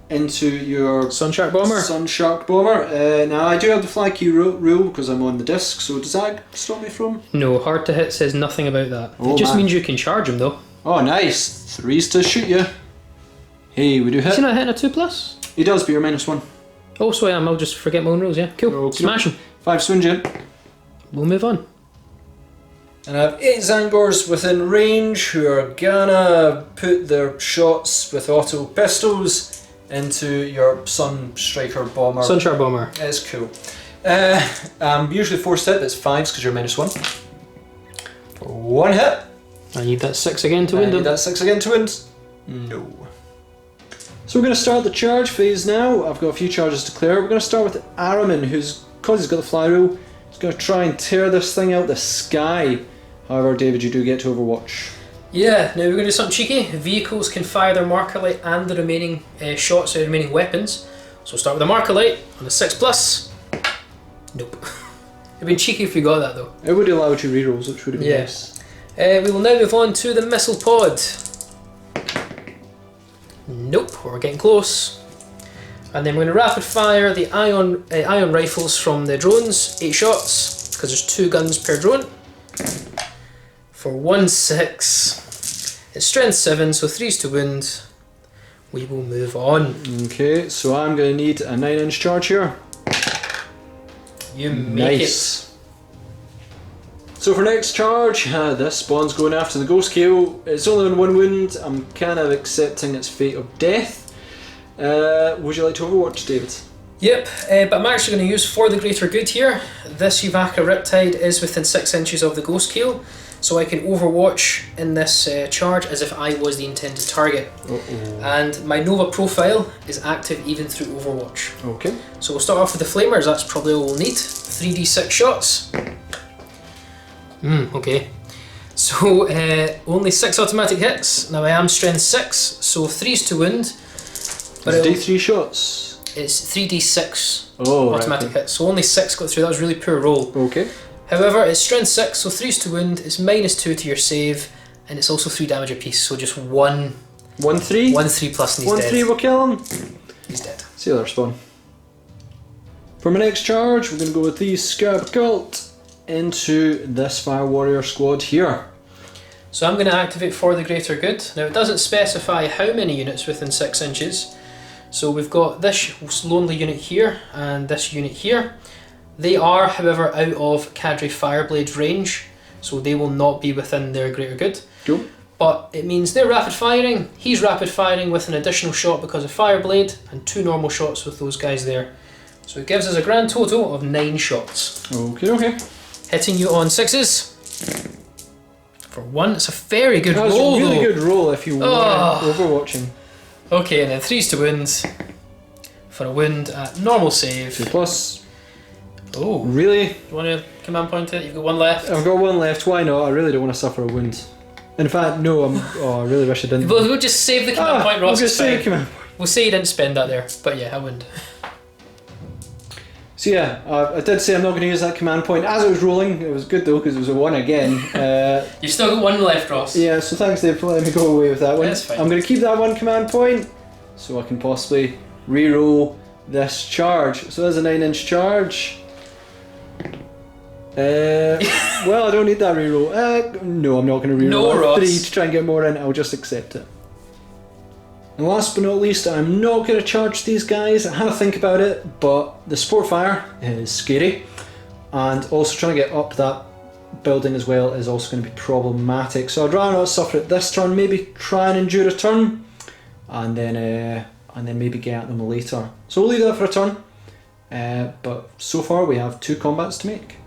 into your Sunshark Bomber. Sunshark Bomber. Now I do have the fly key rule because I'm on the disc, so does that stop me from? No, hard to hit says nothing about that. Oh, it just man. means you can charge him though. Oh, nice. 3s to shoot you. Hey, we do Is he hit. not hitting a 2+? He does, but you're -1. Oh, so I am. I'll just forget my own rules, yeah. Cool. Okay. Smash him. 5 to wound you. We'll move on. And I have 8 Zangors within range who are gonna put their shots with auto pistols into your Sun Striker Bomber. Sunshark Bomber. It's cool. Usually 4-step, it's 5s because you're -1. For 1 hit. I need that 6 again to I win need them. that 6 again to win. No. So we're going to start the charge phase now. I've got a few charges to clear. We're going to start with Ahriman, who's, because he's got the fly rule, he's going to try and tear this thing out the sky. However, David, you do get to Overwatch. Yeah, now we're going to do something cheeky. Vehicles can fire their marker light and the remaining shots of the remaining weapons. So we'll start with the marker light on the 6+. Nope. It'd been cheeky if we got that though. It would allow you rerolls, which would have been nice. We will now move on to the missile pod. Nope, we're getting close. And then we're going to rapid fire the ion rifles from the drones, 8 shots, because there's 2 guns per drone. For 1/6. It's strength 7, so 3s to wound. We will move on. Okay, so I'm going to need a 9-inch charge here. You make Nice. So for next charge, this spawn's going after the Ghost Kill. It's only on 1 wound. I'm kind of accepting its fate of death. Would you like to Overwatch, David? Yep, but I'm actually going to use for the greater good here. This Yuvaka Riptide is within 6 inches of the Ghost Keel, so I can overwatch in this charge as if I was the intended target. And my Nova profile is active even through Overwatch. Okay. So we'll start off with the Flamers, that's probably all we'll need. 3d6 shots. Okay. So only 6 automatic hits. Now I am strength 6, so 3's to wound. But it's D3 shots. It's 3d6 right, automatic hits, so only 6 got through. That was a really poor roll. Okay. However, it's strength 6, so 3's to wound, it's -2 to your save, and it's also 3 damage apiece, so just 1 3? 1 3 plus and he's 1 dead. 3 will kill him. He's dead. See how they respond. For my next charge, we're going to go with the Scarab Cult into this Fire Warrior squad here. So I'm going to activate for the greater good. Now it doesn't specify how many units within 6 inches. So we've got this lonely unit here and this unit here. They are, however, out of Cadre Fireblade's range, so they will not be within their greater good. Cool. But it means they're rapid firing, he's rapid firing with an additional shot because of Fireblade, and 2 normal shots with those guys there. So it gives us a grand total of 9 shots. Okay. Hitting you on 6s. For 1, it's a very good That's roll. a really though. good roll if you were overwatching. Okay, and then 3's to wound. For a wound at normal save. 2+. Oh, Really? you want to command point it? You've got 1 left. I've got 1 left, why not? I really don't want to suffer a wound. In fact, no, I really wish I didn't. We'll just save the command point, Ross. We'll just it's say fine. command. We'll say you didn't spend that there, but yeah, a wound. So yeah, I did say I'm not going to use that command point. As it was rolling, it was good though, because it was a 1 again. You've still got 1 left, Ross. Yeah, so thanks Dave for letting me go away with that one. That's fine. I'm going to keep that 1 command point, so I can possibly re-roll this charge. So there's a 9-inch charge. Well, I don't need that re-roll. No, I'm not going to re-roll. No, Ross. 3 to try and get more in, I'll just accept it. And last but not least, I'm not going to charge these guys. I had to think about it, but the Sport Fire is scary, and also trying to get up that building as well is also going to be problematic. So I'd rather not suffer it this turn, maybe try and endure a turn, and then maybe get at them later. So we'll leave that for a turn, but so far we have 2 combats to make.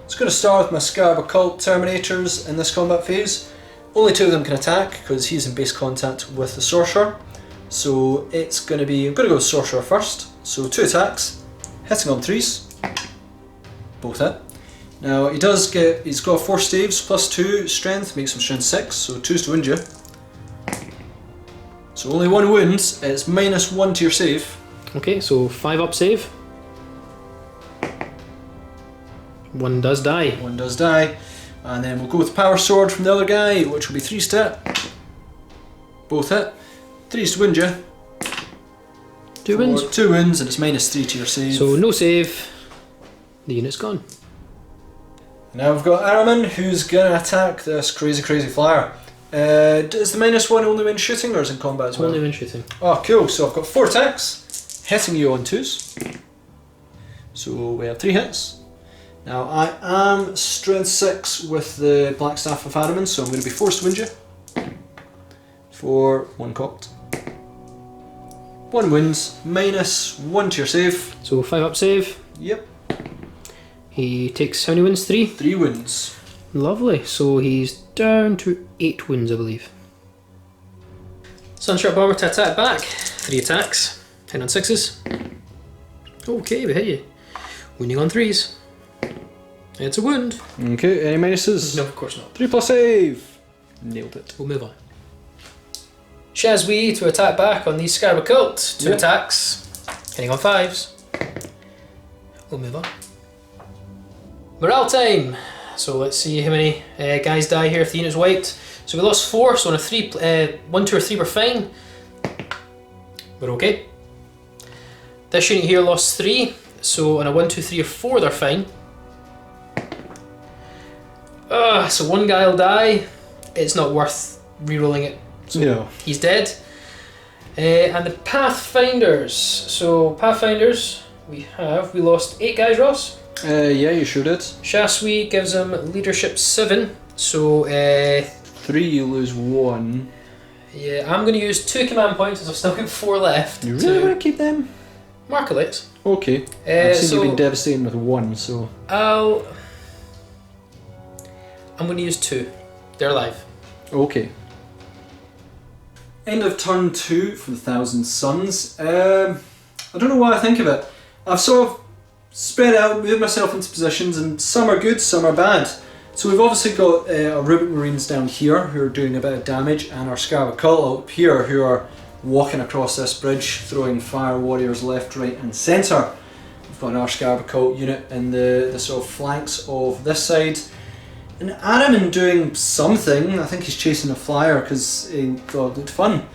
It's going to start with my Scarab Occult Terminators in this combat phase. Only 2 of them can attack because he's in base contact with the Sorcerer. So it's going to be, I'm going to go with Sorcerer first. So 2 attacks, hitting on 3s, both hit. Now he's got 4 staves plus 2 strength, makes him strength 6, so 2's to wound you. So only 1 wound, it's -1 to your save. Okay, so 5 up save. 1 does die. 1 does die. And then we'll go with Power Sword from the other guy, which will be 3's to hit. Both hit. 3's to wound you. 2 wounds. 2 wounds, and it's -3 to your save. So no save. The unit's gone. Now we've got Ahriman, who's going to attack this crazy flyer. Is the -1 only when shooting, or is it in combat as well? Only when shooting. Oh, cool. So I've got 4 attacks, hitting you on 2s. So we have 3 hits. Now I am strength 6 with the Black Staff of Ahriman, so I'm going to be forced to wound you. For 1 cocked. 1 wounds, -1 to your save. So 5 up save. Yep. He takes how many wounds? 3? 3 wounds. Lovely. So he's down to 8 wounds, I believe. Sunshot Bomber to attack back. 3 attacks. 10 on 6s. Okay, we hit you. Wounding on 3s. It's a wound. Okay, any minuses? No, of course not. 3+ save. Nailed it. We'll move on. Shazwi to attack back on the Scarab Occult. 2 Yep. attacks. Hitting on 5s. We'll move on. Morale time. So let's see how many guys die here if the unit's wiped. So we lost 4, so on a 3, 1, 2 or 3 we're fine. We're okay. This unit here lost 3, so on a 1, 2, 3 or 4 they're fine. So 1 guy will die. It's not worth re-rolling it. So No. he's dead. And the Pathfinders. So Pathfinders, we lost 8 guys, Ross. Yeah, you sure did. Shaswi gives him leadership 7. So 3, you lose 1. yeah, I'm going to use 2 command points as I've still got 4 left. You really want to keep them? Markelites. Okay. I've seen so you've been devastating with 1, so... I'm going to use 2. They're alive. Okay. End of turn 2 for the Thousand Suns. I don't know what I think of it. I've sort of spread out, moved myself into positions, and some are good, some are bad. So we've obviously got our Rubric Marines down here who are doing a bit of damage, and our Scarab Occult up here who are walking across this bridge, throwing fire warriors left, right and centre. We've got an Scarab Occult unit in the sort of flanks of this side. And Ahriman doing something. I think he's chasing a flyer because he thought it looked fun.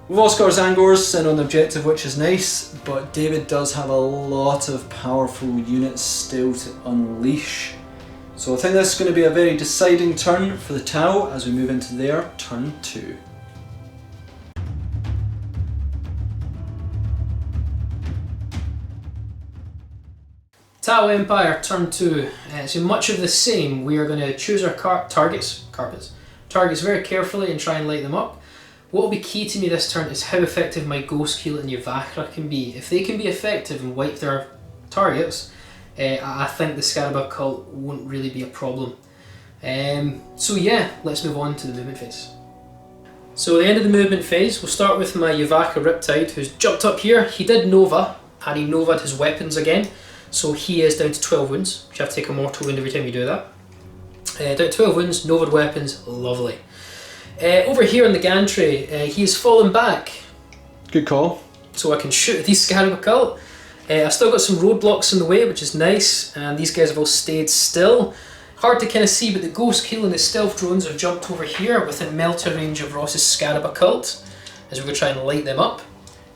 We've also got our Zangors sent on the objective, which is nice, but David does have a lot of powerful units still to unleash. So I think this is going to be a very deciding turn for the Tau as we move into their turn 2. Tau Empire, turn 2. So much of the same. We are going to choose our targets very carefully and try and light them up. What will be key to me this turn is how effective my Ghost Keel and Yuvahra can be. If they can be effective and wipe their targets, I think the Scarab Occult won't really be a problem. So yeah, let's move on to the movement phase. So at the end of the movement phase, we'll start with my Yuvahra Riptide, who's jumped up here. He did Nova, and he Nova'd his weapons again. So he is down to 12 wounds, which you have to take a mortal wound every time you do that. Down to 12 wounds, Nova'd weapons, lovely. Over here in the gantry, he has fallen back. Good call. So I can shoot at these Scarab Occult. I've still got some roadblocks in the way, which is nice, and these guys have all stayed still. Hard to kind of see, but the Ghost Keel and the Stealth Drones have jumped over here within melter range of Ross's Scarab Occult, as we're going to try and light them up.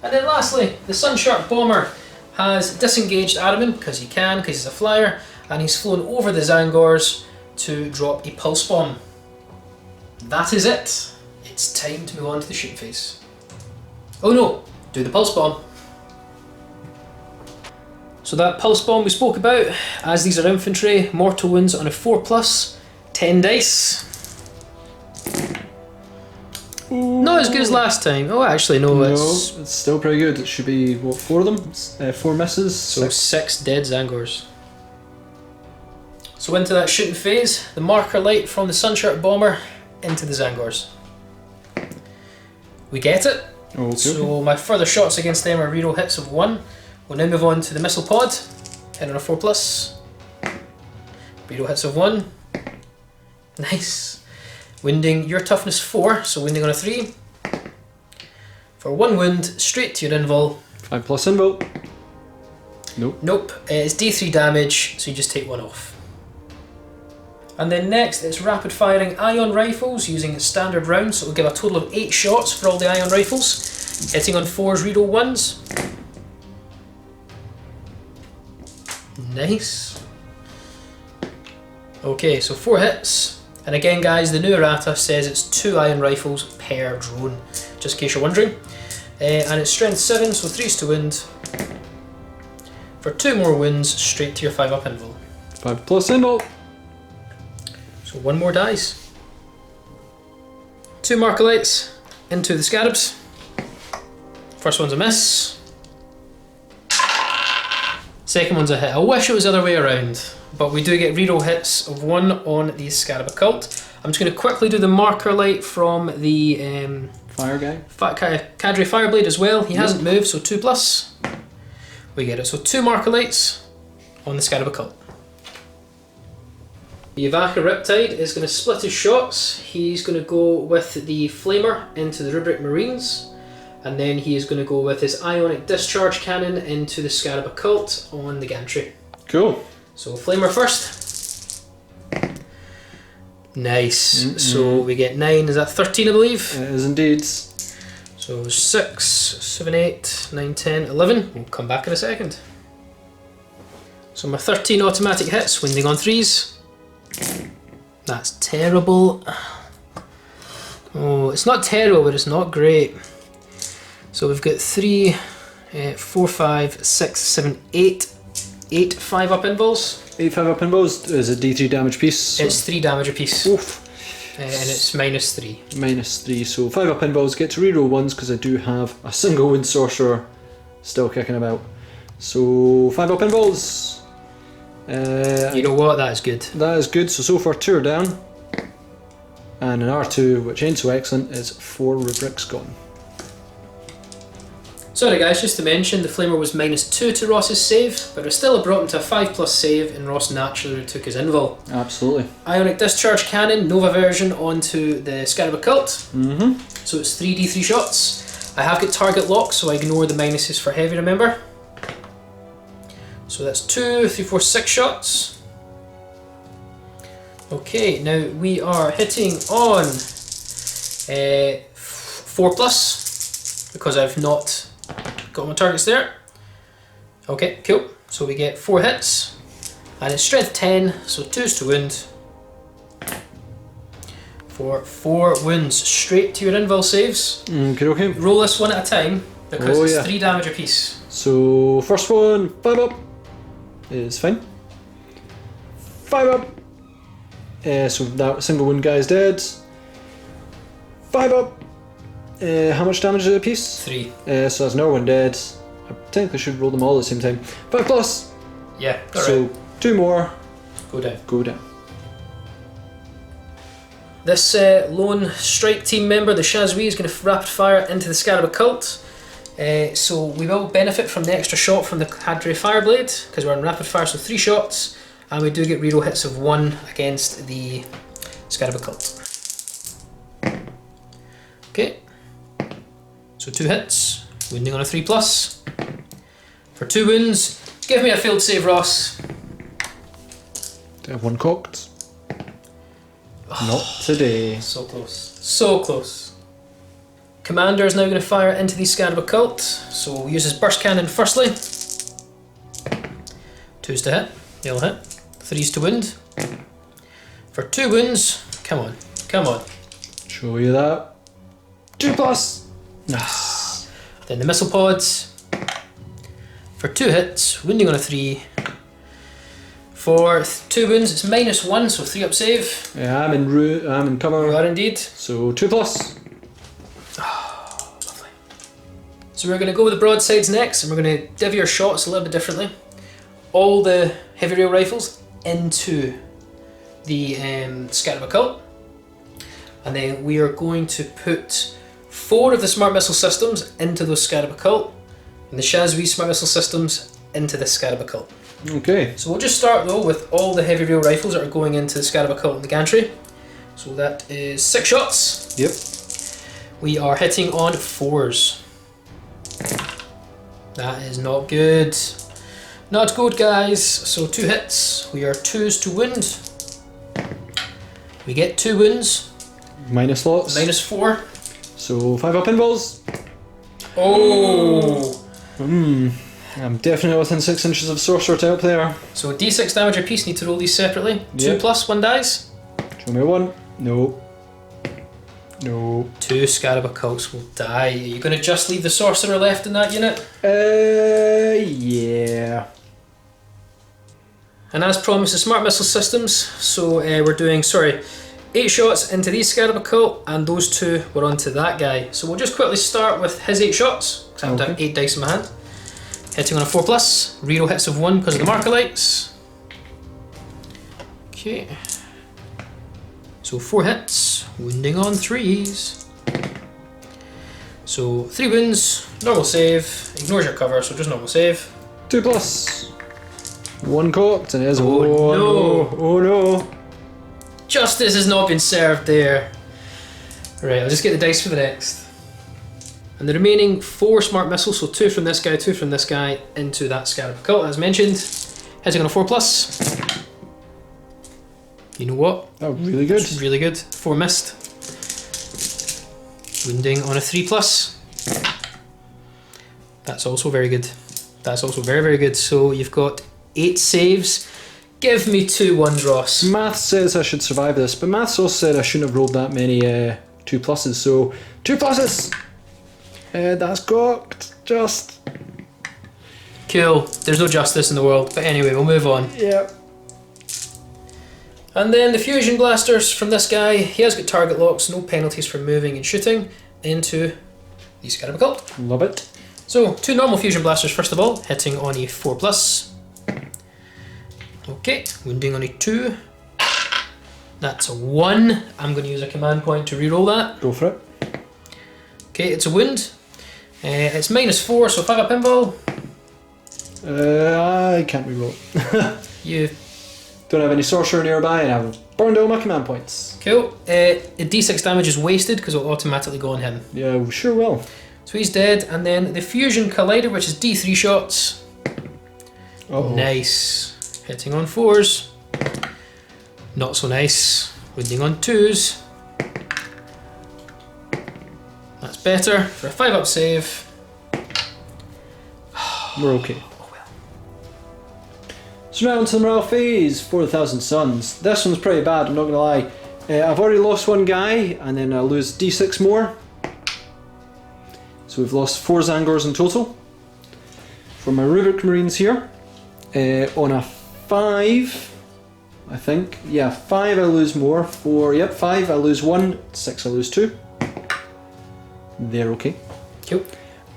And then lastly, the Sunshark Bomber has disengaged Ahriman, because he can, because he's a flyer, and he's flown over the Zangors to drop a Pulse Bomb. That is it. It's time to move on to the shooting phase. Oh no, do the Pulse Bomb. So that Pulse Bomb we spoke about, as these are infantry, mortal wounds on a 4+, 10 dice. Not as good as last time. Oh, actually, no, it's still pretty good. It should be, what, 4 of them? 4 misses? So 6 dead Zangors. So into that shooting phase, the marker light from the Sunshark Bomber into the Zangors. We get it. Okay. So my further shots against them are reroll hits of 1. We'll now move on to the Missile Pod. Hit on a 4+. Reroll hits of 1. Nice. Winding your toughness 4, so winding on a 3. For 1 wound, straight to your invul. 5+ invul. Nope. Nope. It's D3 damage, so you just take 1 off. And then next, it's rapid firing ion rifles using standard rounds, so it'll give a total of 8 shots for all the ion rifles. Hitting on 4s, reroll 1s. Nice. Okay, so 4 hits. And again guys, the new errata says it's 2 iron rifles per drone, just in case you're wondering. And it's strength 7, so 3s to wound. For 2 more wounds, straight to your 5+ invul. 5+ invul. So 1 more dice. 2 marker lights into the scarabs. First one's a miss. Second one's a hit. I wish it was the other way around, but we do get reroll hits of 1 on the Scarab Occult. I'm just going to quickly do the marker light from the Fire guy. Cadre Fireblade as well. He hasn't moved, so 2+. We get it. So 2 marker lights on the Scarab Occult. The Yuvahra Riptide is going to split his shots. He's going to go with the Flamer into the Rubric Marines. And then he is going to go with his Ionic Discharge Cannon into the Scarab Occult on the gantry. Cool. So Flamer first. Nice. So we get 9, is that 13 I believe? It is indeed. So 6, 7, 8, 9, 10, 11. We'll come back in a second. So my 13 automatic hits, winding on 3s. That's terrible. Oh, it's not terrible, but it's not great. So we've got 3, 4, 5, 6, 7, 8. 8 5+ invuls. 8 5+ invuls is a D3 damage piece. So. It's 3 damage a piece. Oof. And it's -3. -3, so 5+ invuls get to reroll 1s because I do have a single wind sorcerer still kicking about. So 5+ invuls. You know what? That is good. That is good. So far 2 are down. And an R2, which ain't so excellent, is 4 rubrics gone. Sorry guys, just to mention, the Flamer was -2 to Ross's save, but it still brought him to a 5+ save, and Ross naturally took his invul. Absolutely. Ionic Discharge Cannon, Nova version, onto the Scarab Occult. So it's 3d3 shots. I have got target lock, so I ignore the minuses for heavy, remember? So that's 2, 3, 4, 6 shots. Okay, now we are hitting on 4+, because I've not got my targets there. Okay, cool. So we get 4 hits, and it's strength 10, so 2s to wound. For 4 wounds, straight to your invul saves. Okay. Roll this one at a time, because it's 3 damage apiece. So first one, 5 up, is fine. 5 up. So that single wound guy is dead. 5 up. How much damage is it a piece? 3. So that's another one dead. I technically should roll them all at the same time. 5+. Yeah, so right. 2 more. Go down. Go down. This lone strike team member, the Shazwi, is going to rapid fire into the Scarab Occult. So we will benefit from the extra shot from the Hadre Fireblade, because we're on rapid fire, so 3 shots. And we do get reroll hits of 1 against the Scarab Occult. Okay. So 2 hits, wounding on a 3+. For 2 wounds, give me a failed save, Ross. Do I have 1 cocked? Not today. So close. So close. Commander is now going to fire into the Scarab Occult. So we'll use his burst cannon firstly. 2s to hit. He'll hit. 3s to wound. For 2 wounds, come on. Come on. Show you that. 2+. Nice. Then the missile pods. For 2 hits, wounding on a 3. For 2 wounds, it's -1, so 3 up save. Yeah, I'm in cover. You are indeed. So 2+. Oh, lovely. So we're going to go with the broadsides next, and we're going to divvy our shots a little bit differently. All the heavy rail rifles into the Scarab Occult, and then we are going to put 4 of the smart missile systems into those Scarab Occult, and the Shazwi smart missile systems into the Scarab Occult. Okay. So we'll just start though with all the heavy rail rifles that are going into the Scarab Occult and the gantry. So that is 6 shots. Yep. We are hitting on 4s. That is not good. Not good, guys. So 2 hits. We are 2s to wound. We get 2 wounds. Minus lots. -4. So 5 up invuls. Oh! I'm definitely within 6 inches of sorcerer to help there. So d6 damage apiece, need to roll these separately. Yep. 2+, 1 dies. Show me 1. No. No. 2 Scarab Occults will die. Are you going to just leave the sorcerer left in that unit? Yeah. And as promised, the smart missile systems. So we're doing, 8 shots into these Scarab Occult, and those 2 were onto that guy. So we'll just quickly start with his 8 shots, because I have to have 8 dice in my hand. Hitting on a 4+, reroll hits of 1 because of the marker lights. Okay. So 4 hits, wounding on 3s. So 3 wounds, normal save, ignores your cover, so just normal save. 2+. 1 cocked, and it is Oh no! Oh no! Justice has not been served there. Right, I'll just get the dice for the next. And the remaining 4 smart missiles, so 2 from this guy, 2 from this guy, into that Scarab Occult, as mentioned. Hitting on a 4+. You know what? Oh, really good. It's really good. 4 missed. Wounding on a 3+. That's also very good. That's also very, very good. So you've got 8 saves. Give me 2 1s, Ross. Math says I should survive this, but maths also said I shouldn't have rolled that many 2+, so 2+. That's cocked. Just. Cool. There's no justice in the world. But anyway, we'll move on. Yeah. And then the fusion blasters from this guy. He has got target locks, no penalties for moving and shooting into the Scarab Occult. Love it. So 2 normal fusion blasters first of all, hitting on a 4+. Okay, wounding on a 2. That's a 1. I'm going to use a command point to reroll that. Go for it. Okay, it's a wound. It's -4, so if I got pinball, I can't reroll. you Don't have any sorcerer nearby, and I've burned all my command points. cool. A d6 damage is wasted because it'll automatically go on him. Yeah, we sure will. So he's dead, and then the fusion collider, which is d3 shots. Uh-oh. Nice. Hitting on 4s. Not so nice. Wounding on 2s. That's better for a 5-up save. We're okay. Oh well. So now onto the morale phase for the Thousand Suns. This one's pretty bad, I'm not gonna lie. I've already lost one guy, and then I'll lose d6 more. So we've lost 4 Zangors in total. For my Rubric Marines here, on a 5, I think. Yeah, 5 I lose more. 4, yep, 5 I lose 1, 6 I lose 2. They're okay. Cool.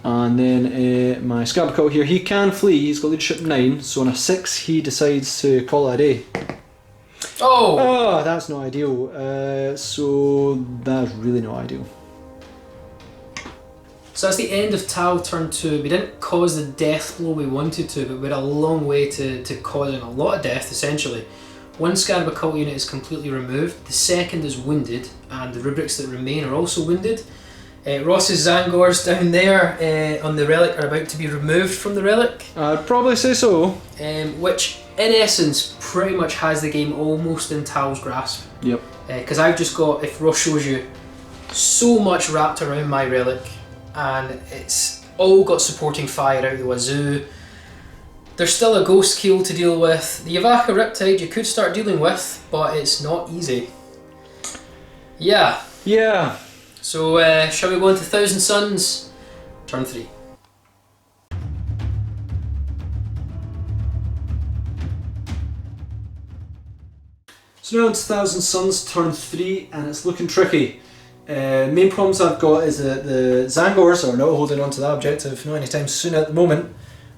And then my Scabacoat here, he can flee, he's got leadership 9, so on a 6 he decides to call it a day. Oh! Oh, that's not ideal. So that's really not ideal. So that's the end of Tau turn 2. We didn't cause the death blow we wanted to, but we're a long way to causing a lot of death, essentially. One Scarab Occult unit is completely removed, the second is wounded, and the rubrics that remain are also wounded. Ross's Zangors down there on the relic are about to be removed from the relic. I'd probably say so. Which, in essence, pretty much has the game almost in Tau's grasp. Yep. Because I've just got, if Ross shows you, so much wrapped around my relic, and it's all got supporting fire out the wazoo. There's still a Ghost Keel to deal with. The Yavaka Riptide you could start dealing with, but it's not easy. Yeah. Yeah. So shall we go into Thousand Suns? Turn 3. So now it's Thousand Suns turn 3, and it's looking tricky. Main problems I've got is that the Zangors are not holding on to that objective, not anytime soon at the moment,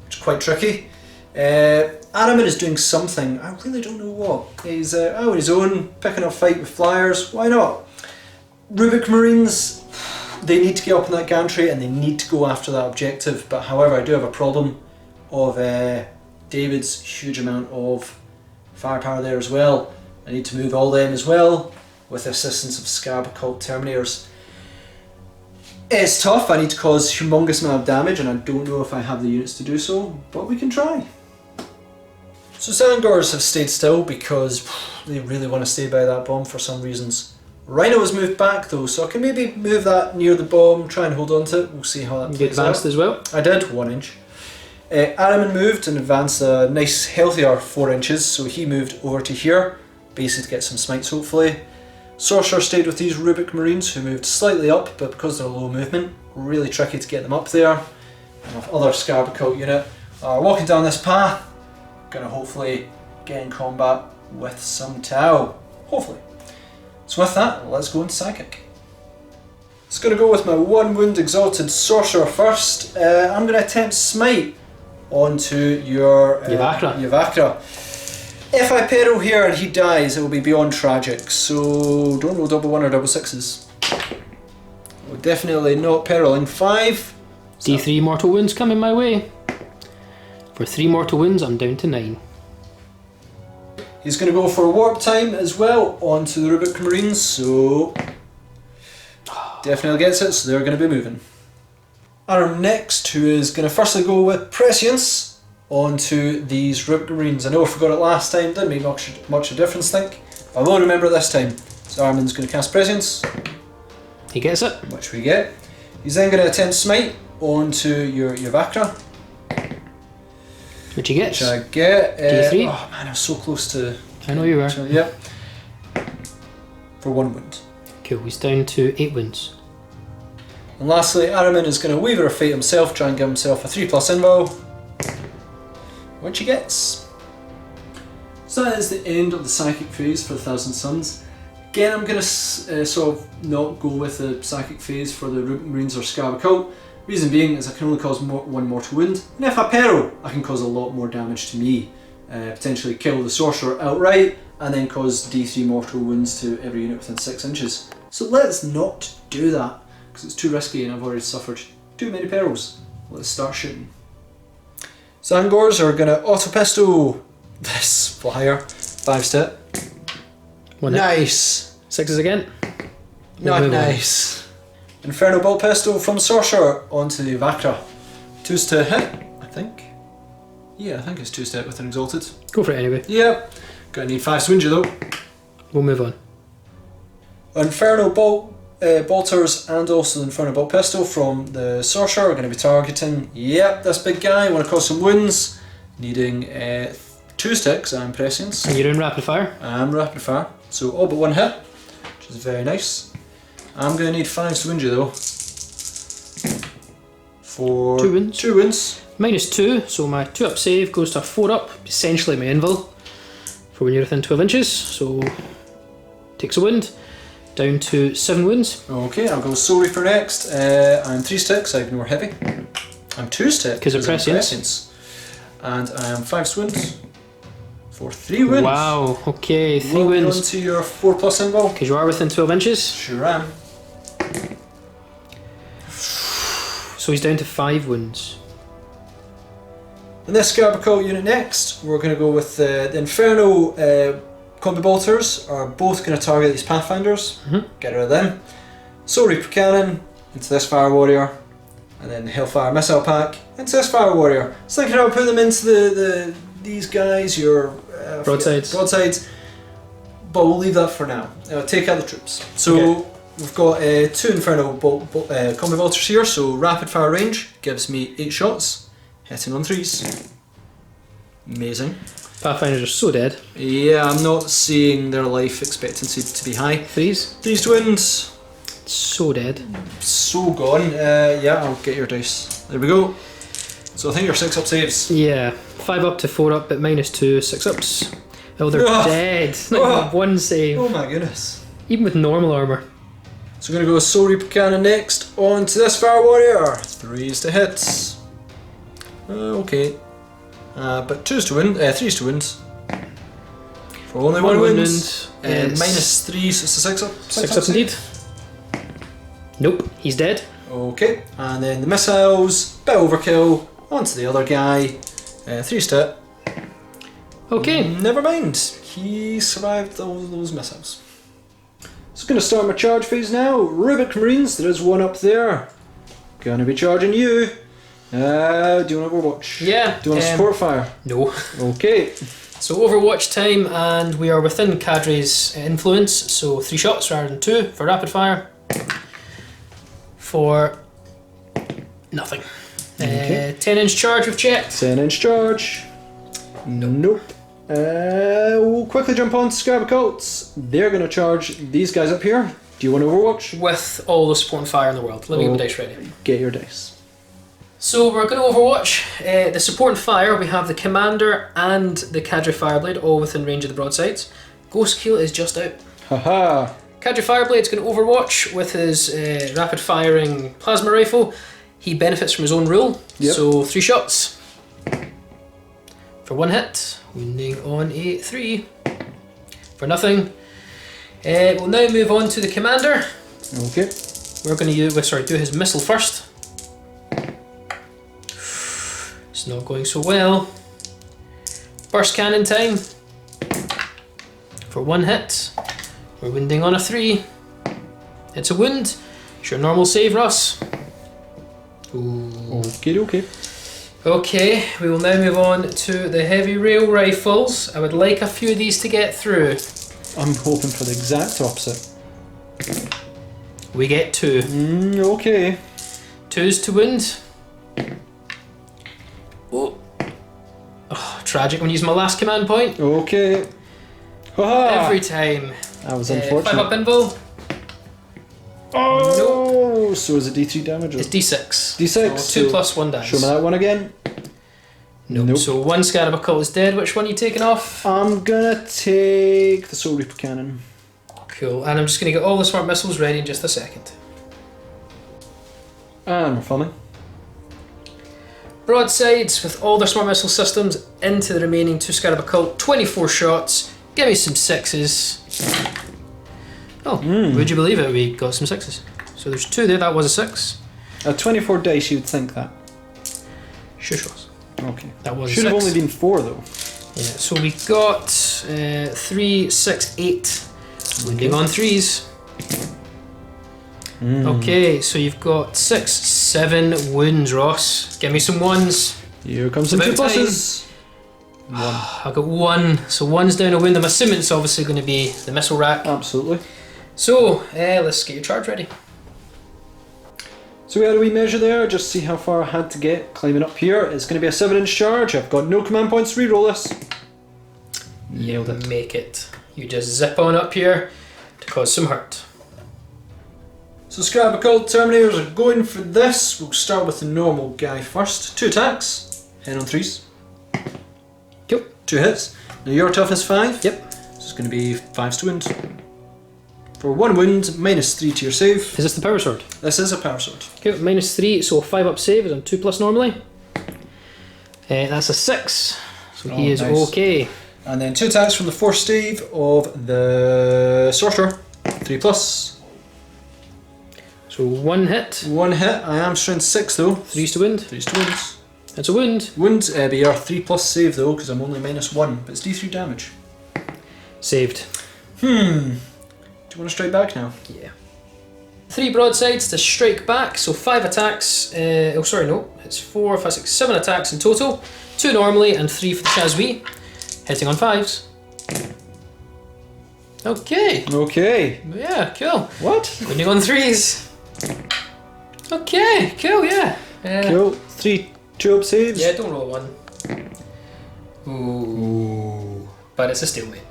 which is quite tricky. Ahriman is doing something, I really don't know what. He's out on his own, picking up a fight with flyers, why not? Rubric Marines, they need to get up in that gantry and they need to go after that objective, but however I do have a problem of David's huge amount of firepower there as well. I need to move all them as well, with the assistance of Scab Occult Terminators. It's tough, I need to cause humongous amount of damage and I don't know if I have the units to do so, but we can try. So Zangors have stayed still because they really want to stay by that bomb for some reasons. Rhino has moved back though, so I can maybe move that near the bomb, try and hold on to it, we'll see how that plays out. You advanced as well? I did, 1 inch. Ahriman moved and advanced a nice healthier 4 inches, so he moved over to here, basically to get some smites hopefully. Sorcerer stayed with these Rubric Marines who moved slightly up, but because they're low movement, really tricky to get them up there. And our other Scarab Occult unit are walking down this path, gonna hopefully get in combat with some Tau, hopefully. So with that, let's go into Psychic. It's gonna go with my 1 wound Exalted Sorcerer first. I'm gonna attempt Smite onto your Yavakra. If I peril here and he dies, it will be beyond tragic, so don't roll double 1 or double 6s. We're definitely not periling. 5. D3 mortal wounds coming my way. For 3 mortal wounds, I'm down to 9. He's going to go for warp time as well onto the Rubric Marines, so definitely gets it, so they're going to be moving. Our next, who is going to firstly go with Prescience onto these Rubric Marines. I know I forgot it last time, didn't make much of a difference, I think. I will remember it this time. So Ahriman's going to cast Prescience. He gets it. Which we get. He's then going to attempt Smite onto your Yavakra. Which he gets. Which I get. D3. Oh man, I was so close to... I know you were. Yep. For 1 wound. Cool, he's down to 8 wounds. And lastly, Ahriman is going to Weaver of Fate himself, try and give himself a 3+ invul. Which he gets. So that is the end of the Psychic phase for the Thousand Suns. Again, I'm going to sort of not go with the Psychic phase for the Rubric Marines or Scarab Occult. Reason being is I can only cause 1 mortal wound, and if I peril, I can cause a lot more damage to me. potentially kill the sorcerer outright, and then cause D3 mortal wounds to every unit within 6 inches. So let's not do that, because it's too risky and I've already suffered too many perils. Let's start shooting. Zangors are going to auto pistol this flyer. 5 step. Nice! 6s again. Not nice. Inferno bolt pistol from sorcerer onto the Vakra. 2s to hit, I think. Yeah, I think it's 2-step with an exalted. Go for it anyway. Yep. Gonna need 5 swinge though. We'll move on. Inferno bolters and also the Inferno bolt pistol from the sorcerer are going to be targeting, yep, this big guy. Want to cause some wounds. Needing 2 sticks and prescience. And you're in rapid fire? I'm rapid fire. So all but 1 hit, which is very nice. I'm going to need 5 swinge though. For 2 wounds. 2 wounds. -2, so my 2 up save goes to a 4 up, essentially my invul, for when you're within 12 inches, so takes a wound, down to 7 wounds. Okay, I'll go Soul Reaper next. I'm 3 sticks, I ignore heavy. I'm 2 sticks because of prescience. And I am 5 wounds for 3 wounds. Wow, okay, 3 Logging wounds. on to your 4+ invul. Because you are within 12 inches. Sure am. So he's down to 5 wounds. In this Scarabocult unit next, we're going to go with the Inferno combi bolters are both going to target these Pathfinders. Get rid of them. Soul Reaper Cannon into this Fire Warrior, and then the Hellfire Missile Pack into this Fire Warrior. So thinking I'll put them into these guys, your broadsides, but we'll leave that for now. Take out the troops. So okay. We've got 2 Inferno combi bolters here, so rapid fire range gives me 8 shots. Hitting on 3s. Amazing. Pathfinders are so dead. Yeah, I'm not seeing their life expectancy to be high. 3s? 3s to wins. So dead. So gone. Yeah, I'll get your dice. There we go. So I think you're 6 up saves. Yeah, 5 up to 4 up, but -2, 6 ups. Oh, they're dead. Not 1 save. Oh my goodness. Even with normal armour. So we're going to go Soul Reaper Cannon next. On to this Fire Warrior. 3s to hit. Okay. But 2s to win, 3s to win. For only 1 win. -3, so it's a 6 up. 6 up indeed. Nope, he's dead. Okay, and then the missiles, bit overkill, onto the other guy. 3 step. Okay. Never mind, he survived all those missiles. So I'm going to start my charge phase now. Rubik Marines, there is 1 up there. Gonna be charging you. Do you want to Overwatch? Yeah. Do you want to support fire? No. Okay. So Overwatch time, and we are within Cadre's influence, so 3 shots rather than 2 for rapid fire. For nothing. Okay. 10-inch charge we've checked. 10-inch charge. Nope. We'll quickly jump on to Scaraboccults. They're going to charge these guys up here. Do you want to Overwatch? With all the support and fire in the world. Let me get my dice ready. Get your dice. So we're going to Overwatch. The support and fire, we have the Commander and the Cadre Fireblade all within range of the broadsides. Ghost Keel is just out. Haha. Cadre Fireblade's going to Overwatch with his rapid firing plasma rifle. He benefits from his own rule, so 3 shots. For 1 hit, wounding on a 3. For nothing. We'll now move on to the Commander. Okay. We're going to do his missile first. It's not going so well. Burst cannon time. For 1 hit. We're wounding on a 3. It's a wound. It's your normal save, Russ. Ooh. Okay. Okay, we will now move on to the heavy rail rifles. I would like a few of these to get through. I'm hoping for the exact opposite. We get 2. Okay. 2s to wound. Oh, tragic when I use my last command point. Okay. Haha. Every time. That was unfortunate. 5 up invul. Oh, nope. So is it D3 damage? Or? It's D6. D6. So 2 plus 1 dice. Show me that one again. Nope. So 1 Scarabocult is dead. Which one are you taking off? I'm gonna take the Soul Reaper Cannon. Cool. And I'm just gonna get all the smart missiles ready in just a second. And we're filming. broadsides with all their smart missile systems into the remaining 2 Scarab Occult. 24 shots. Give me some 6s. Oh, would you believe it? We got some 6s. So there's 2 there. That was a 6. 24 dice, you'd think that. Shush was. Okay. That was Should a 6. have only been 4 though. Yeah, so we got 3, 6, 8. Wounding on 3s. Okay, so you've got 6, 7 wounds, Ross. Give me some 1s. Here comes some 2 about pluses. 1. I got 1, so 1's down a wound. I'm assuming it's obviously going to be the missile rack. Absolutely. So, let's get your charge ready. So we had a wee measure there, just see how far I had to get. Climbing up here, it's going to be a 7-inch charge. I've got no command points to reroll this. Nailed it. Make it. You just zip on up here to cause some hurt. So Scarab Occult Terminators are going for this. We'll start with the normal guy first. 2 attacks. Head on 3s. Cool. 2 hits. Now your toughness 5. Yep. So it's going to be 5s to wound. For 1 wound, -3 to your save. Is this the power sword? This is a power sword. Okay, -3, so 5 up save is on 2+ normally. That's a 6, so he is nice. okay. And then 2 attacks from the 4th stave of the sorcerer. 3+. So 1 hit. 1 hit. I am strength 6 though. 3's to wound. 3's to wound. That's a wound. Wound, but your 3+ save though, because I'm only -1, but it's D3 damage. Saved. Do you want to strike back now? Yeah. 3 broadsides to strike back, so 5 attacks. Oh, sorry, no. It's 4, 5, 6, 7 attacks in total. 2 normally and 3 for the Chazwi. Hitting on 5s. Okay. Okay. Yeah, cool. What? Winning on 3s. Okay, cool, yeah. Cool. 3 2-up saves. Yeah, don't roll 1. Ooh. But it's a stalemate.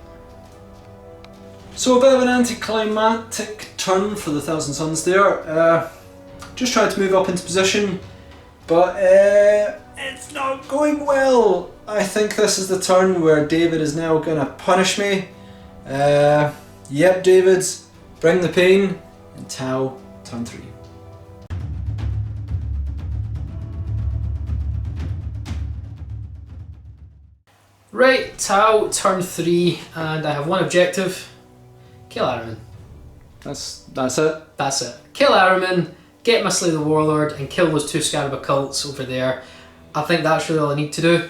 So a bit of an anticlimactic turn for the Thousand Suns there. Just tried to move up into position, but it's not going well. I think this is the turn where David is now going to punish me. Yep, David, bring the pain. And Tau, turn 3. Right, Tau, turn 3, and I have one objective. Kill Ahriman. That's it. That's it. Kill Ahriman, get my Slay the Warlord, and kill those 2 Scarab Occults over there. I think that's really all I need to do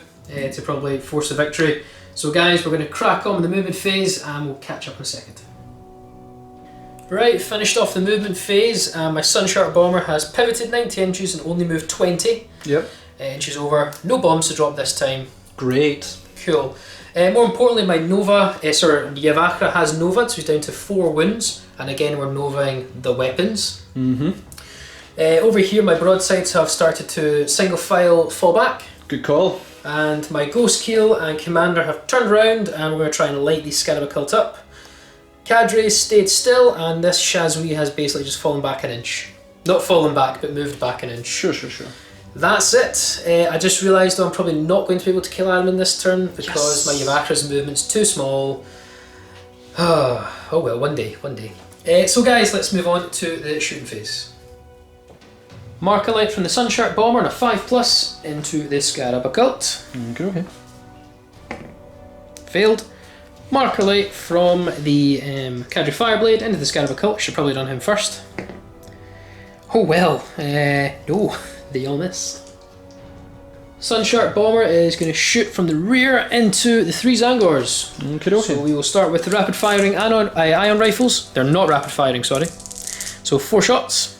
to probably force a victory. So guys, we're going to crack on with the movement phase, and we'll catch up in a second. Right, finished off the movement phase. My Sunshark Bomber has pivoted 90 inches and only moved 20 inches over. No bombs to drop this time. Great. Cool. More importantly, my Nova, Yavakra has Nova, so he's down to 4 wounds, and again we're Novaing the weapons. Over here my broadsides have started to single file fall back. Good call. And my Ghost Keel and Commander have turned around, and we're going to try and light these Scarab Occult up. Cadre stayed still, and this Chazwi has basically just fallen back an inch. Not fallen back, but moved back an inch. Sure. That's it. I just realised I'm probably not going to be able to kill Ahriman this turn because my Yavakra's movement's too small. Oh well, one day. So guys, let's move on to the shooting phase. Mark a light from the Sunshark Bomber and a 5+ into the Scarab Occult. Okay. Failed. Mark a light from the Cadre Fireblade into the Scarab Occult. Should probably have done him first. Oh well. No. They all miss. Sunshark Bomber is going to shoot from the rear into the 3 Zangors. Okay. So we will start with the rapid firing ion rifles. They're not rapid firing, sorry. So 4 shots.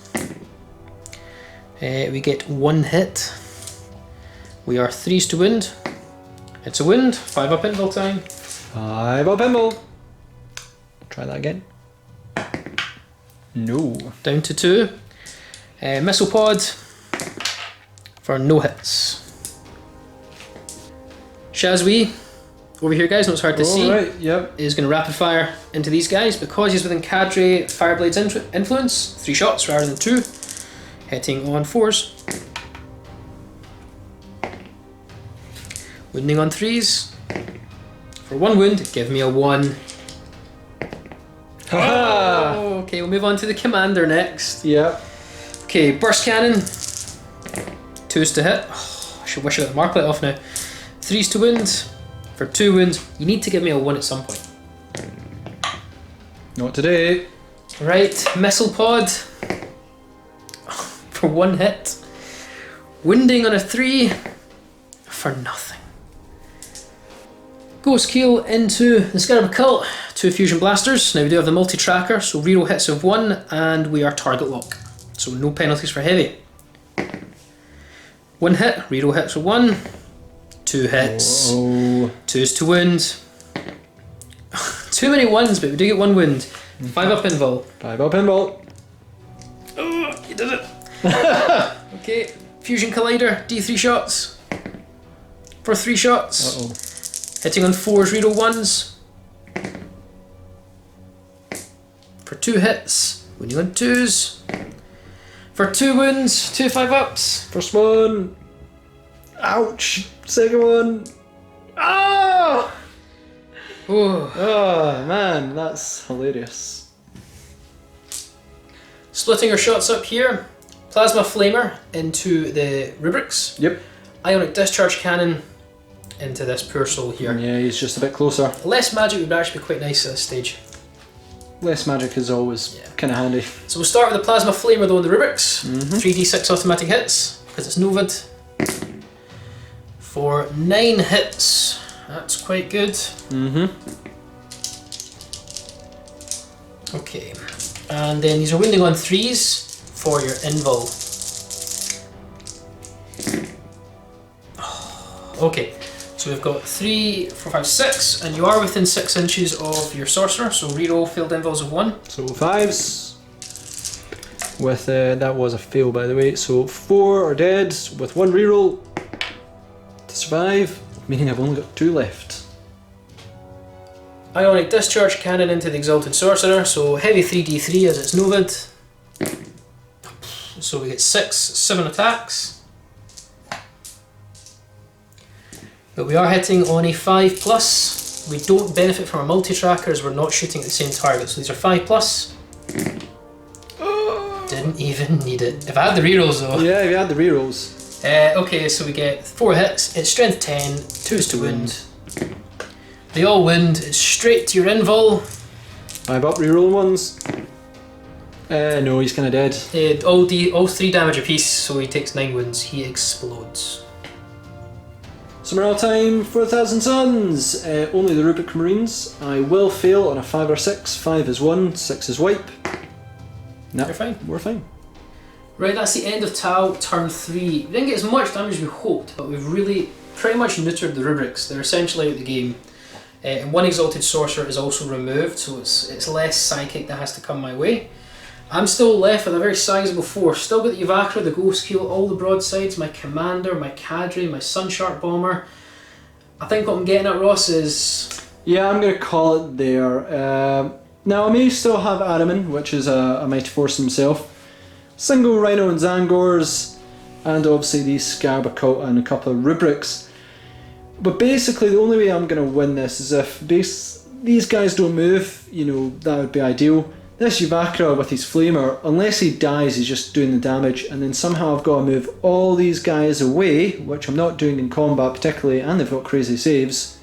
We get 1 hit. We are 3s to wound. It's a wound. 5 up invul time. 5 up invul. Try that again. No. Down to 2. Missile pod. For no hits. Chazwi, over here guys, no it's hard to see, right, yep. is going to rapid fire into these guys because he's within Cadre Fireblade's influence. 3 shots rather than 2, hitting on 4s. Wounding on 3s. For 1 wound, give me a 1. Oh, okay, we'll move on to the Commander next. Yep. Okay, burst cannon. 2s to hit. Oh, I should should wish I got the marklet off now. 3s to wound. For 2 wounds, you need to give me a 1 at some point. Not today. Right, missile pod. For 1 hit. Wounding on a 3. For nothing. Ghost Keel into the Scarab Cult. 2 fusion blasters. Now we do have the multi-tracker, so reroll hits of 1, and we are target lock. So no penalties for heavy. 1 hit, reroll hits of 1. 2 hits. Oh. 2s to wound. Too many 1s, but we do get 1 wound. 5 up invul. 5 up invul. Oh, you did it. Okay, fusion collider, D3 shots. For 3 shots. Uh-oh. Hitting on 4s, reroll 1s. For 2 hits. Wounding on 2s. For 2 wounds, 2 5-ups. First one. Ouch. Second one. Ah! Oh. Oh man, that's hilarious. Splitting our shots up here. Plasma Flamer into the rubrics. Yep. Ionic Discharge Cannon into this poor soul here. Yeah, he's just a bit closer. Less magic would actually be quite nice at this stage. Less magic is always kind of handy. So we'll start with the Plasma Flamer though in the rubrics. 3d6 automatic hits, because it's Novid. For 9 hits. That's quite good. Okay. And then these are wounding on 3s for your invul. Okay. So we've got 3, 4, 5, 6, and you are within 6 inches of your sorcerer, so reroll failed invuls of 1. So 5s. With that was a fail by the way. So 4 are dead with 1 reroll to survive, meaning I've only got 2 left. Ionic Discharge Cannon into the Exalted Sorcerer, so heavy 3d3 as it's Novid. So we get 7 attacks. But we are hitting on a 5+. We don't benefit from our multi-tracker as we're not shooting at the same target, so these are 5+. Didn't even need it. If I had the rerolls though. Yeah, if you had the rerolls. Okay, so we get 4 hits, it's strength 10, 2s to wound. They all wound, it's straight to your invul. 5 up reroll ones. No, he's kind of dead. All 3 damage apiece, so he takes 9 wounds, he explodes. Summer time for 1,000 Suns. Only the Rubric Marines. I will fail on a 5 or 6. 5 is 1, 6 is wipe. No, You're fine. We're fine. Right, that's the end of Tau, turn 3. We didn't get as much damage as we hoped, but we've really pretty much neutered the rubrics. They're essentially out of the game. And 1 Exalted Sorcerer is also removed, so it's less psychic that has to come my way. I'm still left with a very sizable force. Still got the Evacra, the Ghost Keel, all the broadsides, my Commander, my Cadre, my Sunshark Bomber. I think what I'm getting at, Ross, is... Yeah, I'm going to call it there. Now, I may still have Ahriman, which is a mighty force himself. Single Rhino and Zangors, and obviously these Scarab Occult and a couple of rubrics. But basically, the only way I'm going to win this is if these guys don't move, you know, that would be ideal. This Evacra with his Flamer, unless he dies, he's just doing the damage, and then somehow I've got to move all these guys away, which I'm not doing in combat particularly, and they've got crazy saves,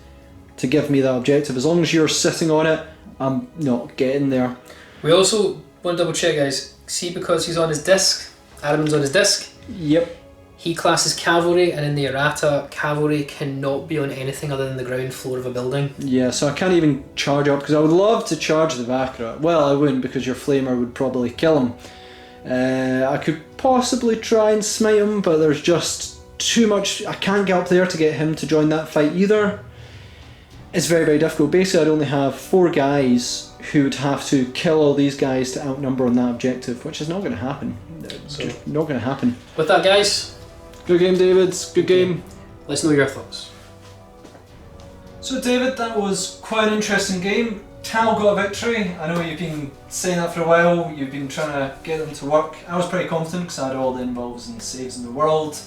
to give me that objective. As long as you're sitting on it, I'm not getting there. We also want to double check, guys. See, because he's on his disc, Ahriman's on his disc. Yep. He classes cavalry, and in the errata, cavalry cannot be on anything other than the ground floor of a building. Yeah, so I can't even charge up, because I would love to charge the Evacra. Well, I wouldn't, because your Flamer would probably kill him. I could possibly try and smite him, but there's just too much. I can't get up there to get him to join that fight either. It's very, very difficult. Basically, I'd only have 4 guys who would have to kill all these guys to outnumber on that objective, which is not going to happen. So, not going to happen. With that, guys, good game, David. Good game. let's know your thoughts. So, David, that was quite an interesting game. Tal got a victory. I know you've been saying that for a while. You've been trying to get them to work. I was pretty confident because I had all the involves and saves in the world.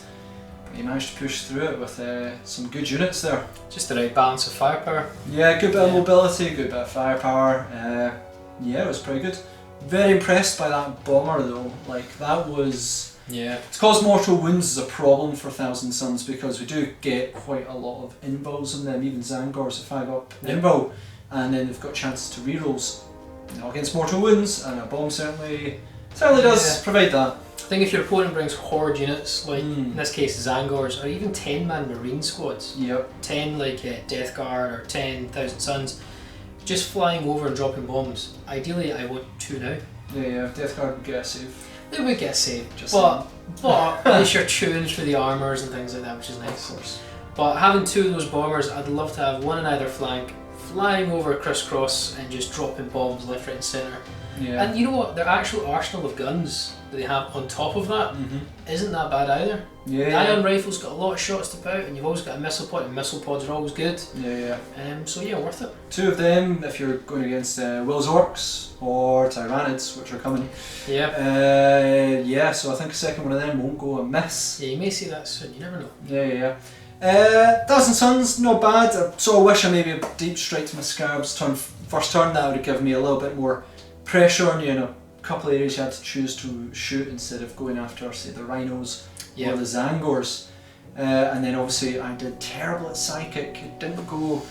But you managed to push through it with some good units there. Just the right balance of firepower. Yeah, good bit of mobility, good bit of firepower. Yeah, it was pretty good. Very impressed by that bomber though. Like, that was Yeah. It's caused mortal wounds as a problem for Thousand Suns because we do get quite a lot of invulns in them, even Zangors if I got invul, and then they've got chances to rerolls. Against mortal wounds, and a bomb certainly does provide that. I think if your opponent brings horde units, like in this case Zangors, or even 10-man marine squads, 10 like Death Guard or 10,000 Suns, just flying over and dropping bombs. Ideally, I want 2 now. Yeah, Death Guard would get a save. They would get a save, but at least you're tuned for the armours and things like that, which is nice. Of course. But having 2 of those bombers, I'd love to have one on either flank, flying over crisscross and just dropping bombs left, right and centre. Yeah. And you know what, their actual arsenal of guns that they have on top of that isn't that bad either. Yeah. The ion rifle's got a lot of shots to put out, and you've always got a missile pod, and missile pods are always good. Yeah. So yeah, worth it. 2 of them if you're going against Will's Orcs or Tyranids, which are coming. Yeah. So I think a second one of them won't go amiss. Yeah, you may see that soon, you never know. Yeah. Thousand Suns, not bad. I sort of wish I maybe deep strike to my Scarabs first turn. That would have given me a little bit more pressure on you in a couple of areas you had to choose to shoot instead of going after, say, the Rhinos or the Zangors. And then obviously I did terrible at Psychic. It didn't go.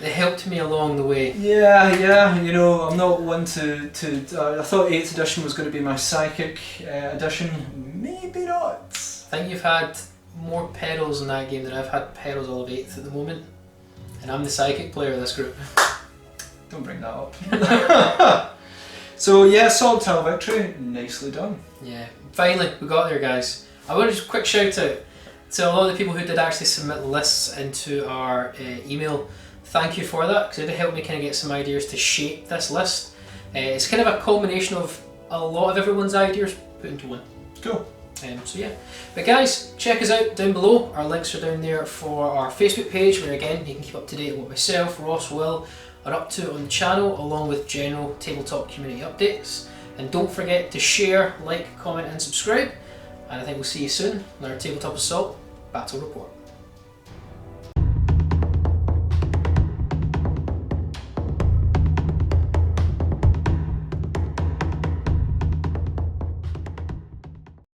They helped me along the way. Yeah. I'm not one to. I thought 8th edition was going to be my Psychic edition. Maybe not. I think you've had more pedals in that game than I've had pedals all of 8th at the moment, and I'm the Psychic player of this group. Don't bring that up. So yeah, solid tile victory, nicely done. Yeah, finally we got there, guys. I want to just quick shout out to a lot of the people who did actually submit lists into our email. Thank you for that, because it helped me kind of get some ideas to shape this list. It's kind of a culmination of a lot of everyone's ideas put into one. Cool. So yeah, but guys, check us out down below. Our links are down there for our Facebook page, where again you can keep up to date with what myself, Ross, Will are up to on the channel, along with general tabletop community updates. And don't forget to share, like, comment and subscribe. And I think we'll see you soon on our Tabletop Assault Battle Report.